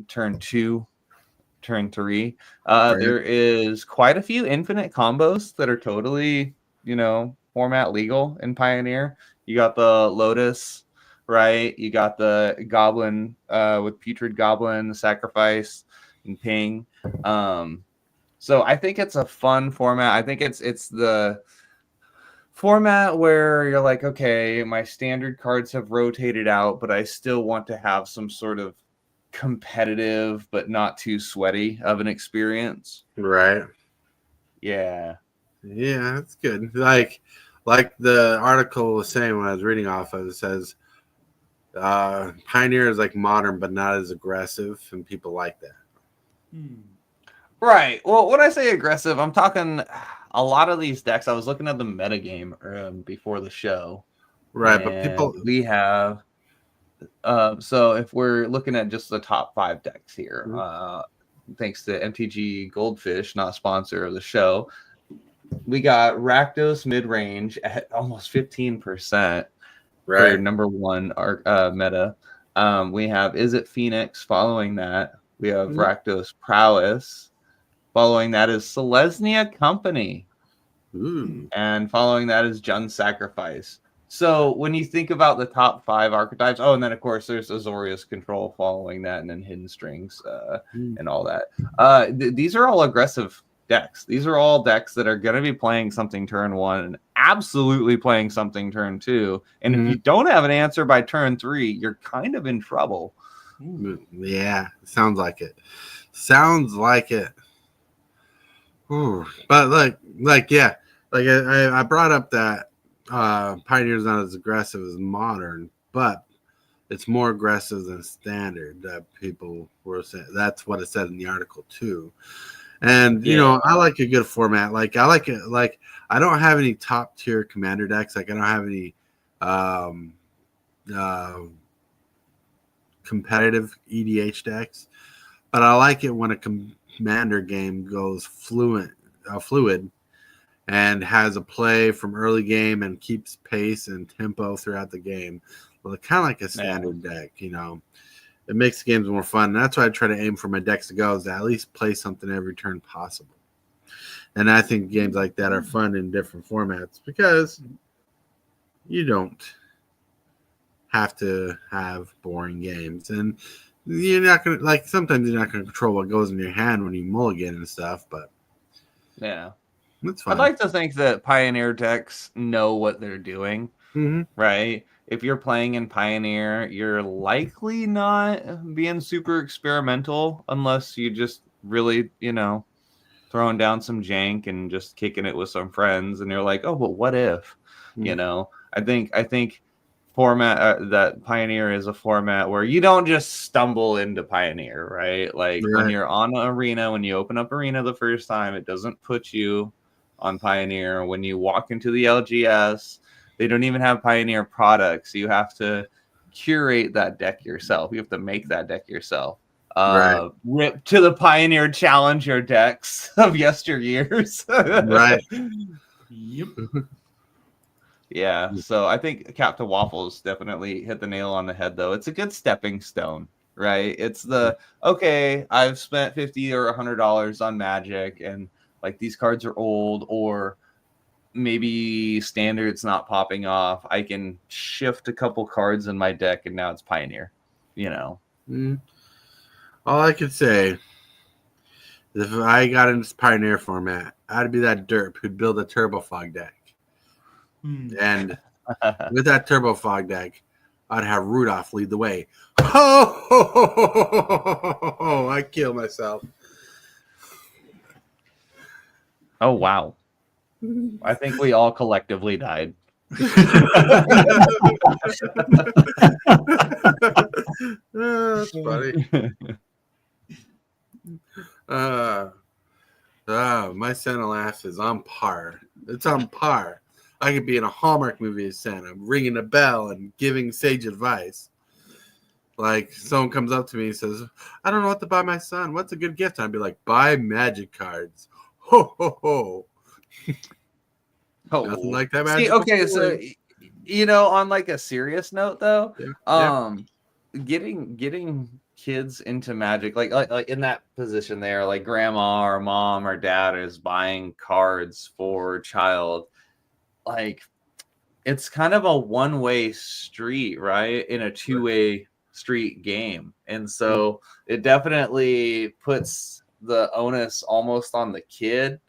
turn 2, turn 3. There is quite a few infinite combos that are totally, format legal in Pioneer. You got the Lotus, right? You got the Goblin with Putrid Goblin, the Sacrifice, and Ping. So I think it's a fun format. I think it's the format where you're like, okay, my standard cards have rotated out, but I still want to have some sort of competitive but not too sweaty of an experience. Right. Yeah. Yeah, that's good. Like the article was saying when I was reading off of it, says Pioneer is like Modern but not as aggressive, and people like that. Right. Well, when I say aggressive, I'm talking a lot of these decks. I was looking at the metagame before the show. Right, but we have. So if we're looking at just the top 5 decks here, thanks to MTG Goldfish, not sponsor of the show. We got Rakdos mid-range at almost 15% for number one meta. We have Is It Phoenix following that. We have Rakdos Prowess. Following that is Selesnya Company. And following that is Jund Sacrifice. So when you think about the top 5 archetypes, and then of course there's Azorius Control following that, and then Hidden Strings and all that. These are all aggressive decks. These are all decks that are going to be playing something turn 1 and absolutely playing something turn 2. And if you don't have an answer by turn 3, you're kind of in trouble. Yeah, sounds like it. Sounds like it. Ooh. But yeah, I brought up that Pioneer's not as aggressive as Modern, but it's more aggressive than Standard. That people were saying. That's what it said in the article too. And you know, I like a good format. I like it. I don't have any top tier commander decks. I don't have any competitive EDH decks, but I like it when a commander game goes fluid and has a play from early game and keeps pace and tempo throughout the game. Well, kind of like a standard deck, you know. It makes games more fun. And that's why I try to aim for my decks to go, is to at least play something every turn possible. And I think games like that are fun in different formats because you don't have to have boring games. And you're not going to, sometimes you're not going to control what goes in your hand when you mulligan and stuff, but yeah. That's fine. I'd like to think that Pioneer decks know what they're doing, right? If you're playing in Pioneer, you're likely not being super experimental unless you just really, throwing down some jank and just kicking it with some friends, and you're like, oh, but what if? I think format that Pioneer is a format where you don't just stumble into Pioneer, right? When you're on Arena, when you open up Arena the first time, it doesn't put you on Pioneer. When you walk into the LGS, they don't even have Pioneer products. You have to curate that deck yourself. You have to make that deck yourself. Rip to the Pioneer Challenger decks of yesteryears. Right. Yep. Yeah, so I think Captain Waffles definitely hit the nail on the head, though. It's a good stepping stone, right? It's okay, I've spent $50 or $100 on Magic, and these cards are old, or maybe Standard's not popping off. I can shift a couple cards in my deck, and now it's Pioneer, All I could say is if I got into this Pioneer format, I'd be that derp who'd build a Turbo Fog deck. And with that Turbo Fog deck, I'd have Rudolph lead the way. Oh, I kill myself. Oh, wow. I think we all collectively died. That's funny. My Santa laugh is on par. It's on par. I could be in a Hallmark movie as Santa, ringing a bell and giving sage advice. Someone comes up to me and says, I don't know what to buy my son. What's a good gift? I'd be like, buy Magic cards. Ho, ho, ho. Oh, nothing like that magic. Okay, so, on a serious note, though, getting kids into Magic, like in that position there, like grandma or mom or dad is buying cards for a child, it's kind of a one-way street, right? In a two-way street game. And so it definitely puts the onus almost on the kid,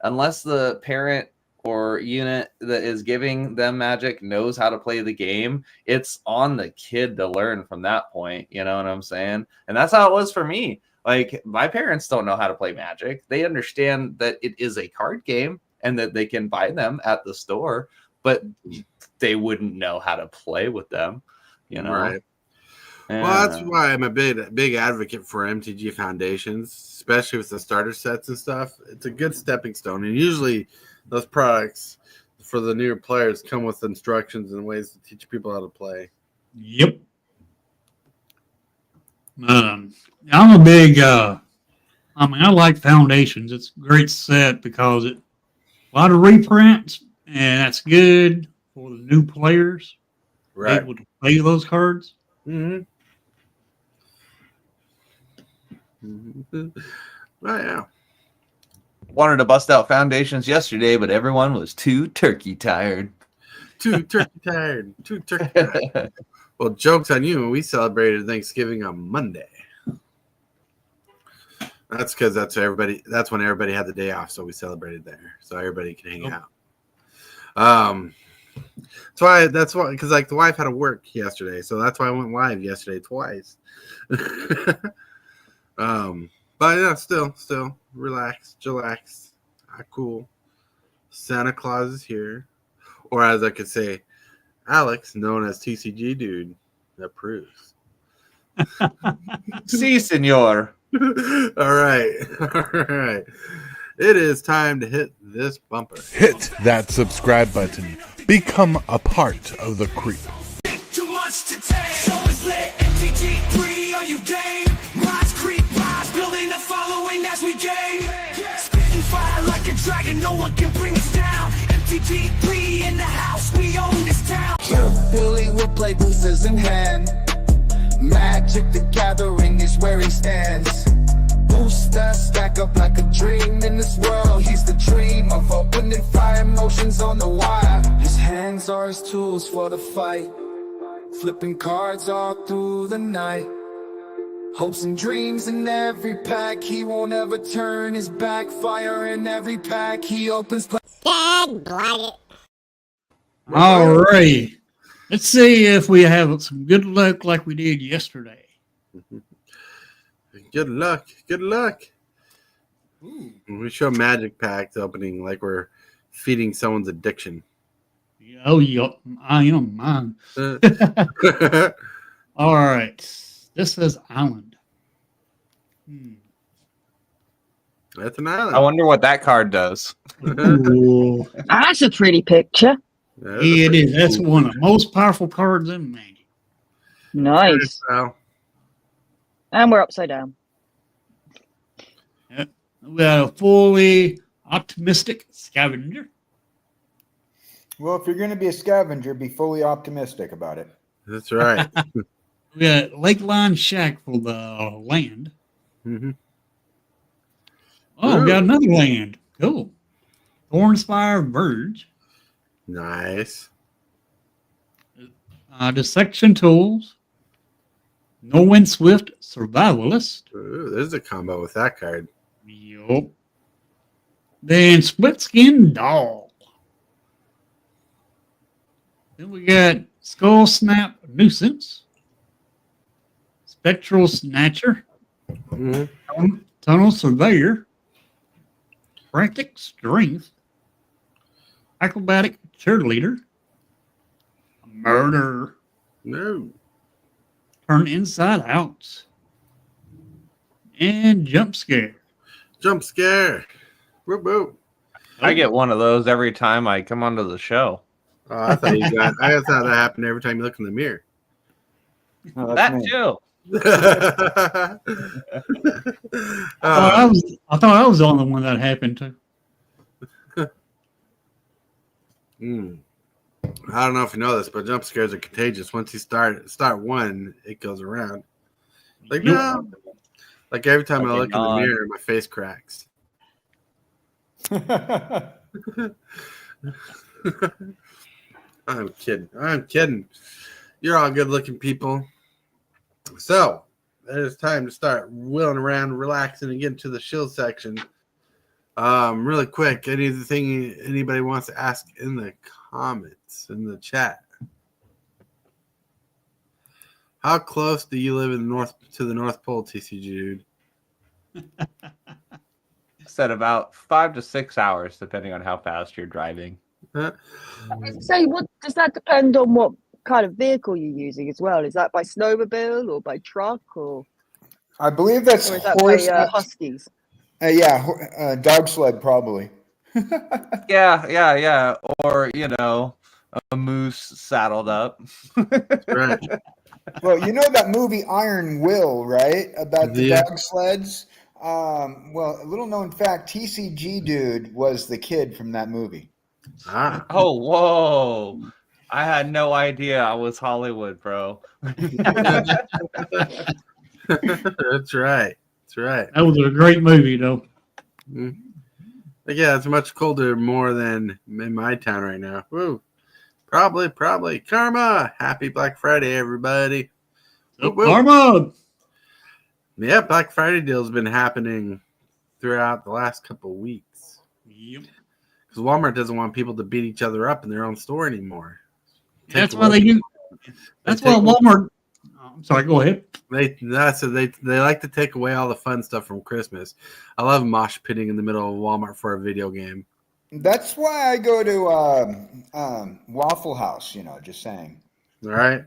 unless the parent or unit that is giving them Magic knows how to play the game. It's on the kid to learn from that point. You know what I'm saying? And that's how it was for me. My parents don't know how to play Magic. They understand that it is a card game and that they can buy them at the store, but they wouldn't know how to play with them, Right. Well, that's why I'm a big advocate for MTG Foundations, especially with the starter sets and stuff. It's a good stepping stone. And usually those products for the newer players come with instructions and ways to teach people how to play. Yep. I'm a big I mean, I like Foundations. It's a great set because a lot of reprints, and that's good for the new players. Right. Able to play those cards. Mm-hmm. Right, yeah. Wanted to bust out Foundations yesterday, but everyone was too turkey tired. Too turkey tired. Too turkey tired. Well, joke's on you. We celebrated Thanksgiving on Monday. That's because that's when everybody had the day off, so we celebrated there, so everybody can hang out. That's why because like the wife had to work yesterday, so that's why I went live yesterday twice. But yeah, still relax, chillax, cool. Santa Claus is here, or as I could say, Alex, known as TCG Dude, approves. Si, senor. All right. It is time to hit this bumper. Hit that subscribe button. Become a part of the creep. Too much to take. So it's lit. MTG3, are you game? Rise, creep, rise, building a following as we gain. Spitting fire like a dragon, no one can bring us down. MTG3 in the house, we own this town. Billy will play boosters in hand. Magic the Gathering is where he stands. Booster stack up like a dream in this world. He's the dream of opening fire emotions on the wire. His hands are his tools for the fight. Flipping cards all through the night. Hopes and dreams in every pack. He won't ever turn his back. Fire in every pack he opens. Dad, blind it. All right. Let's see if we have some good luck like we did yesterday. Good luck. Ooh. We show magic packs opening like we're feeding someone's addiction. Oh, yeah, I am mine. All right. This says island. That's an island. I wonder what that card does. Ooh. That's a pretty picture. It is. That's one of the most powerful cards in Magic. Nice. And we're upside down. Yep. We got a fully optimistic scavenger. Well, if you're going to be a scavenger, be fully optimistic about it. That's right. We got Lakeline Shack for the land. Mm-hmm. Oh, we got another land. Cool. Thornspire Verge. Nice. Dissection Tools. Norwind Swift Survivalist. Ooh, there's a combo with that card. Yup. Then Split Skin Doll. Then we got Skull Snap Nuisance. Spectral Snatcher. Mm-hmm. Tunnel Surveyor. Frantic Strength. Acrobatic Cheerleader. Murder. No. Turn Inside Out. And Jump Scare. Jump scare. Whoop, whoop. I get one of those every time I come onto the show. Oh, I thought that happened every time you look in the mirror. Oh, That me. too. I thought I was the only one that happened to. I don't know if you know this, but jump scares are contagious. Once you start one, it goes around. Like no, like every time I look in the mirror, my face cracks. I'm kidding. You're all good-looking people. So it is time to start wheeling around, relaxing, and getting to the shield section. Really quick, anything anybody wants to ask in the comments, in the chat. How close do you live to the North Pole, TCG dude? Said about 5 to 6 hours, depending on how fast you're driving. So, what does that depend on? What kind of vehicle you're using as well? Is that by snowmobile or by truck, or I believe that's or is that horse. by Huskies? Dog sled probably. Yeah. Or, a moose saddled up. Right. Well, you know that movie Iron Will, right? About the Yeah. dog sleds. Well, a little known fact: TCG Dude was the kid from that movie. Ah, Oh, whoa. I had no idea I was Hollywood, bro. that's right. That's right. That was a great movie, though. Mm. But yeah, it's much colder more than in my town right now. Woo. Probably. Karma. Happy Black Friday, everybody. Woo, woo. Karma. Yeah, Black Friday deal's been happening throughout the last couple of weeks. Yep. Because Walmart doesn't want people to beat each other up in their own store anymore. That's why they do. That's why Walmart. I'm sorry. Go ahead. They like to take away all the fun stuff from Christmas. I love mosh pitting in the middle of Walmart for a video game. That's why I go to Waffle House. Just saying. All right.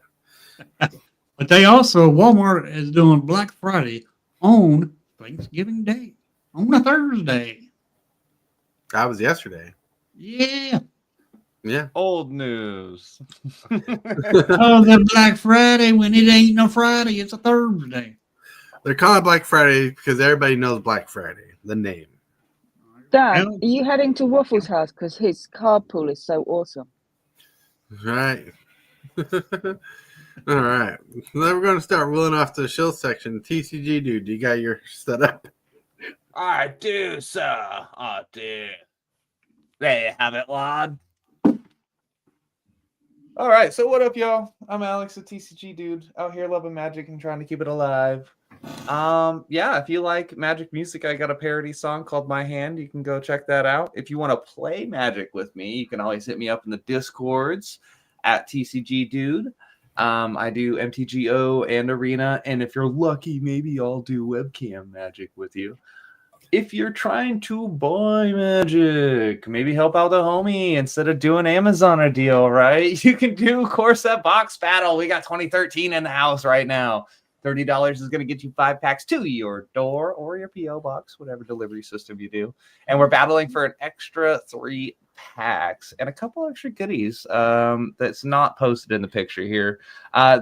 But they also, Walmart is doing Black Friday on Thanksgiving Day, on a Thursday. That was yesterday. Yeah. Yeah. Old news. Oh, the Black Friday when it ain't no Friday, it's a Thursday. They're calling it Black Friday because everybody knows Black Friday, the name. Dan, are you heading to Waffle's house because his carpool is so awesome? Right. All right. Then we're going to start rolling off the show section. TCG Dude, you got your set up? I do, sir. I do. There you have it, lad. All right, so what up, y'all? I'm Alex, the TCG Dude, out here loving magic and trying to keep it alive. Yeah, if you like magic music, I got a parody song called My Hand. You can go check that out. If you want to play magic with me, you can always hit me up in the Discords at TCG Dude. I do MTGO and Arena, and if you're lucky, maybe I'll do webcam magic with you. If you're trying to buy magic, maybe help out the homie instead of doing Amazon a deal, right? You can do Corset Box Battle. We got 2013 in the house right now. $30 is going to get you 5 packs to your door or your P.O. box, whatever delivery system you do. And we're battling for an extra 3 packs and a couple extra goodies that's not posted in the picture here.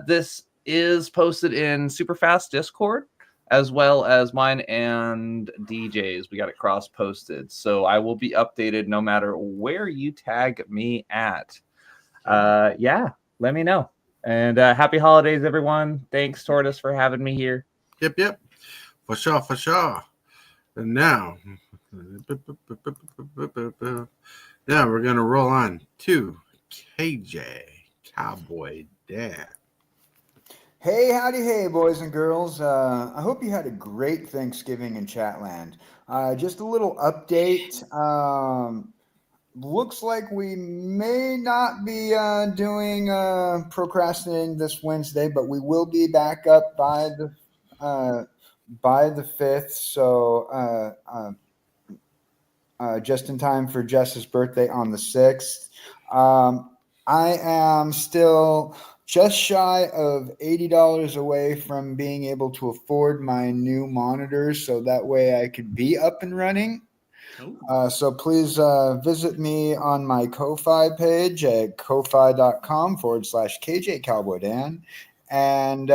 This is posted in Superfast Discord, as well as mine and DJ's. We got it cross-posted. So I will be updated no matter where you tag me at. Yeah, let me know. And happy holidays, everyone. Thanks, Tortoise, for having me here. Yep. For sure. And now we're going to roll on to KJ Cowboy Dan. Hey, howdy, hey, boys and girls. I hope you had a great Thanksgiving in Chatland. Just a little update. Looks like we may not be doing procrastinating this Wednesday, but we will be back up by the 5th. So just in time for Jess's birthday on the 6th. I am still just shy of $80 away from being able to afford my new monitors, so that way I could be up and running. So please visit me on my Ko-Fi page at kofi.com/kjcowboydan. And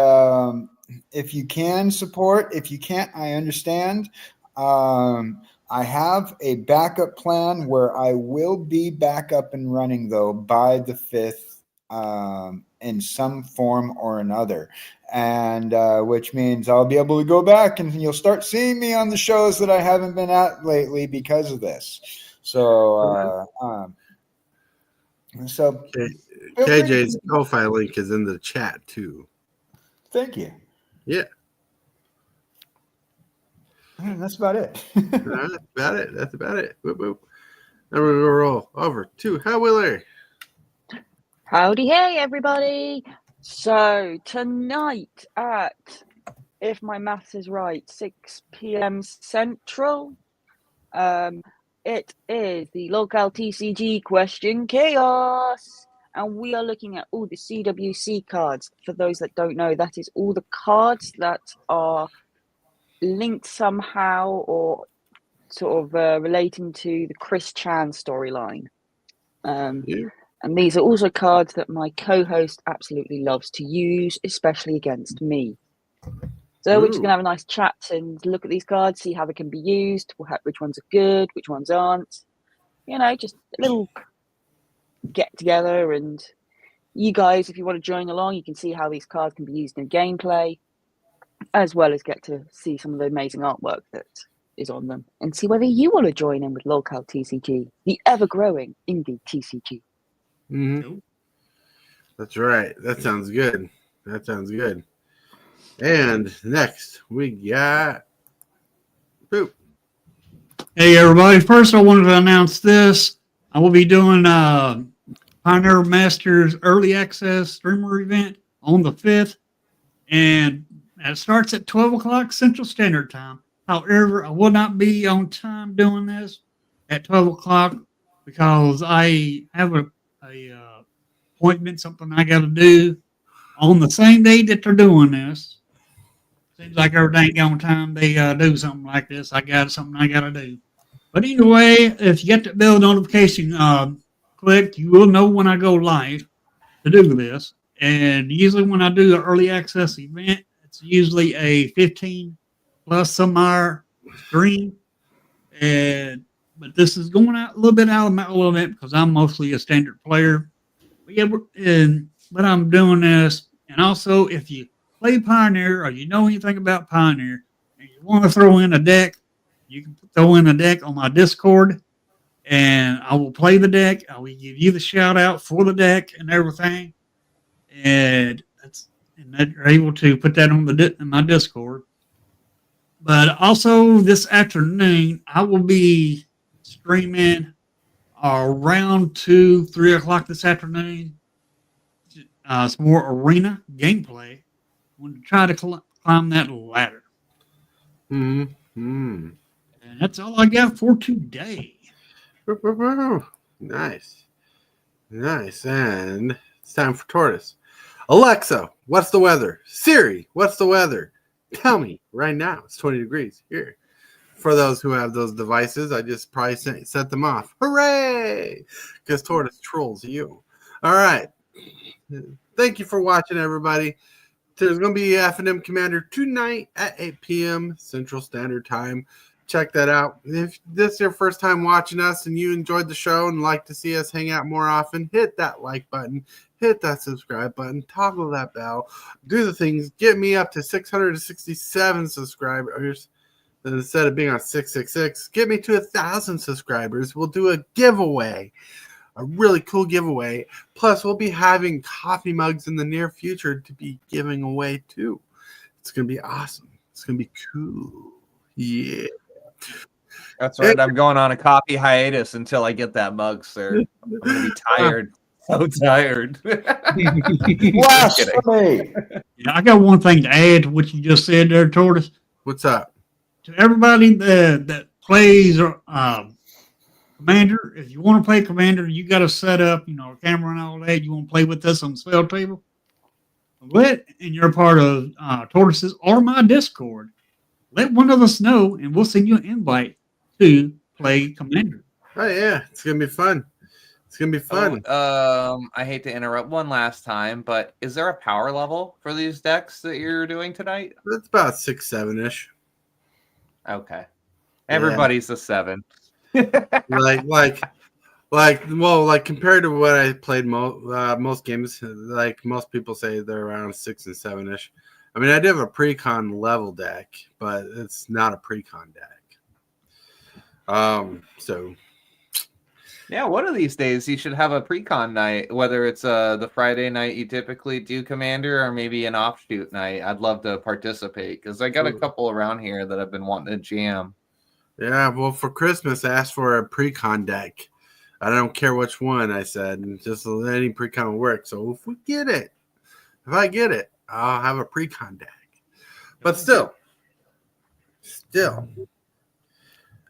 if you can support, if you can't, I understand. I have a backup plan where I will be back up and running, though, by the 5th in some form or another. And which means I'll be able to go back and you'll start seeing me on the shows that I haven't been at lately because of this. So, KJ's Ko-Fi link is in the chat too. Thank you. Yeah. That's about it. That's about it. Whoop, whoop. Now we're going to roll over to Hellwheeler. Howdy, hey, everybody. So tonight at, if my maths is right, 6 p.m. Central, it is the local TCG Question Chaos. And we are looking at all the CWC cards. For those that don't know, that is all the cards that are linked somehow or sort of relating to the Chris Chan storyline. And these are also cards that my co-host absolutely loves to use, especially against me. So we're just Ooh. going to have a nice chat and look at these cards, see how they can be used, which ones are good, which ones aren't. You know, just a little get together. And you guys, if you want to join along, you can see how these cards can be used in gameplay, as well as get to see some of the amazing artwork that is on them, and see whether you want to join in with local TCG, the ever-growing indie TCG. Mm-hmm. That's right. That sounds good. That sounds good. And next we got Poop. Hey, everybody. First, I wanted to announce this. I will be doing Pioneer Masters Early Access Streamer event on the 5th, and it starts at 12 o'clock Central Standard Time. However, I will not be on time doing this at 12 o'clock because I have a appointment, something I got to do on the same day that they're doing this. Seems like every day on time they do something like this. I got something I got to do. But anyway, if you get the bell notification clicked, you will know when I go live to do this. And usually when I do an early access event, it's usually a 15 plus some hour stream. But this is going out a little bit out of my element because I'm mostly a standard player. But yeah, but I'm doing this. And also, if you play Pioneer or you know anything about Pioneer and you want to throw in a deck, you can throw in a deck on my Discord and I will play the deck. I will give you the shout out for the deck and everything. And they're able to put that on in my Discord. But also this afternoon, I will be streaming around 2, 3 o'clock this afternoon. Some more arena gameplay. I want to try to climb that ladder. Mm-hmm. And that's all I got for today. Nice. Nice. And it's time for Tortoise. Alexa, what's the weather? Siri, what's the weather? Tell me right now. It's 20 degrees here. For those who have those devices, I just probably set them off. Hooray! Because Tortoise trolls you. All right. Thank you for watching, everybody. There's going to be F&M Commander tonight at 8 p.m. Central Standard Time. Check that out. If this is your first time watching us and you enjoyed the show and like to see us hang out more often, hit that like button, hit that subscribe button, toggle that bell, do the things, get me up to 667 subscribers instead of being on 666. Get me to 1,000 subscribers. We'll do a giveaway, a really cool giveaway. Plus, we'll be having coffee mugs in the near future to be giving away too. It's going to be awesome. It's going to be cool. Yeah. That's right. I'm going on a coffee hiatus until I get that mug, sir. I'm going to be tired. So tired. Blasphemy. Yeah, I got one thing to add to what you just said there, Tortoise. What's up? To everybody that plays Commander, if you want to play Commander, you got to set up, a camera and all that. You want to play with us on the spell table? And you're part of Tortoises or my Discord. Let one of us know, and we'll send you an invite to play Commander. Oh yeah, it's gonna be fun. It's gonna be fun. I hate to interrupt one last time, but is there a power level for these decks that you're doing tonight? It's about 6, 7-ish. Okay, everybody's a 7. like compared to what I played most games, like most people say they're around 6 and 7-ish. I mean, I do have a pre-con level deck, but it's not a pre-con deck. So yeah, one of these days you should have a pre-con night, whether it's the Friday night you typically do Commander or maybe an offshoot night. I'd love to participate because I got a couple around here that I've been wanting to jam. Yeah, well, for Christmas, I asked for a pre-con deck. I don't care which one, I said. Just any pre-con will work. So if I get it, I'll have a pre-con deck. But still,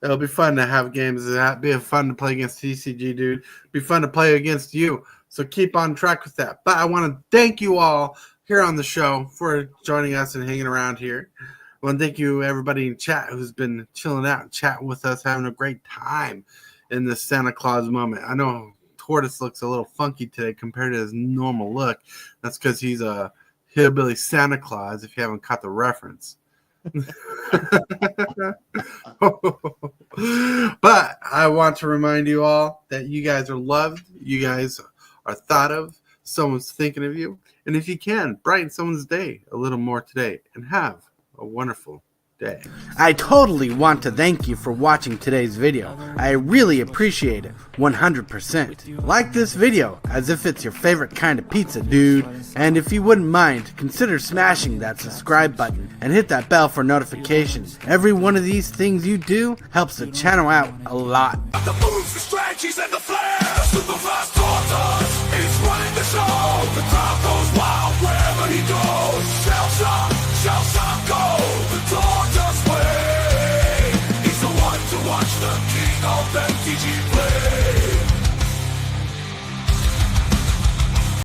it'll be fun to have games. It'll be fun to play against TCG, dude. It'll be fun to play against you. So keep on track with that. But I want to thank you all here on the show for joining us and hanging around here. I want to thank you, everybody in chat who's been chilling out and chatting with us, having a great time in this Santa Claus moment. I know Tortoise looks a little funky today compared to his normal look. That's because he's a hillbilly Santa Claus, if you haven't caught the reference. But I want to remind you all that you guys are loved. You guys are thought of. Someone's thinking of you. And if you can, brighten someone's day a little more today and have a wonderful day. I totally want to thank you for watching today's video. I really appreciate it 100%. Like this video as if it's your favorite kind of pizza, dude. And if you wouldn't mind, consider smashing that subscribe button and hit that bell for notifications. Every one of these things you do helps the channel out a lot. The moves, the strategies, and the flair. The supervised torture.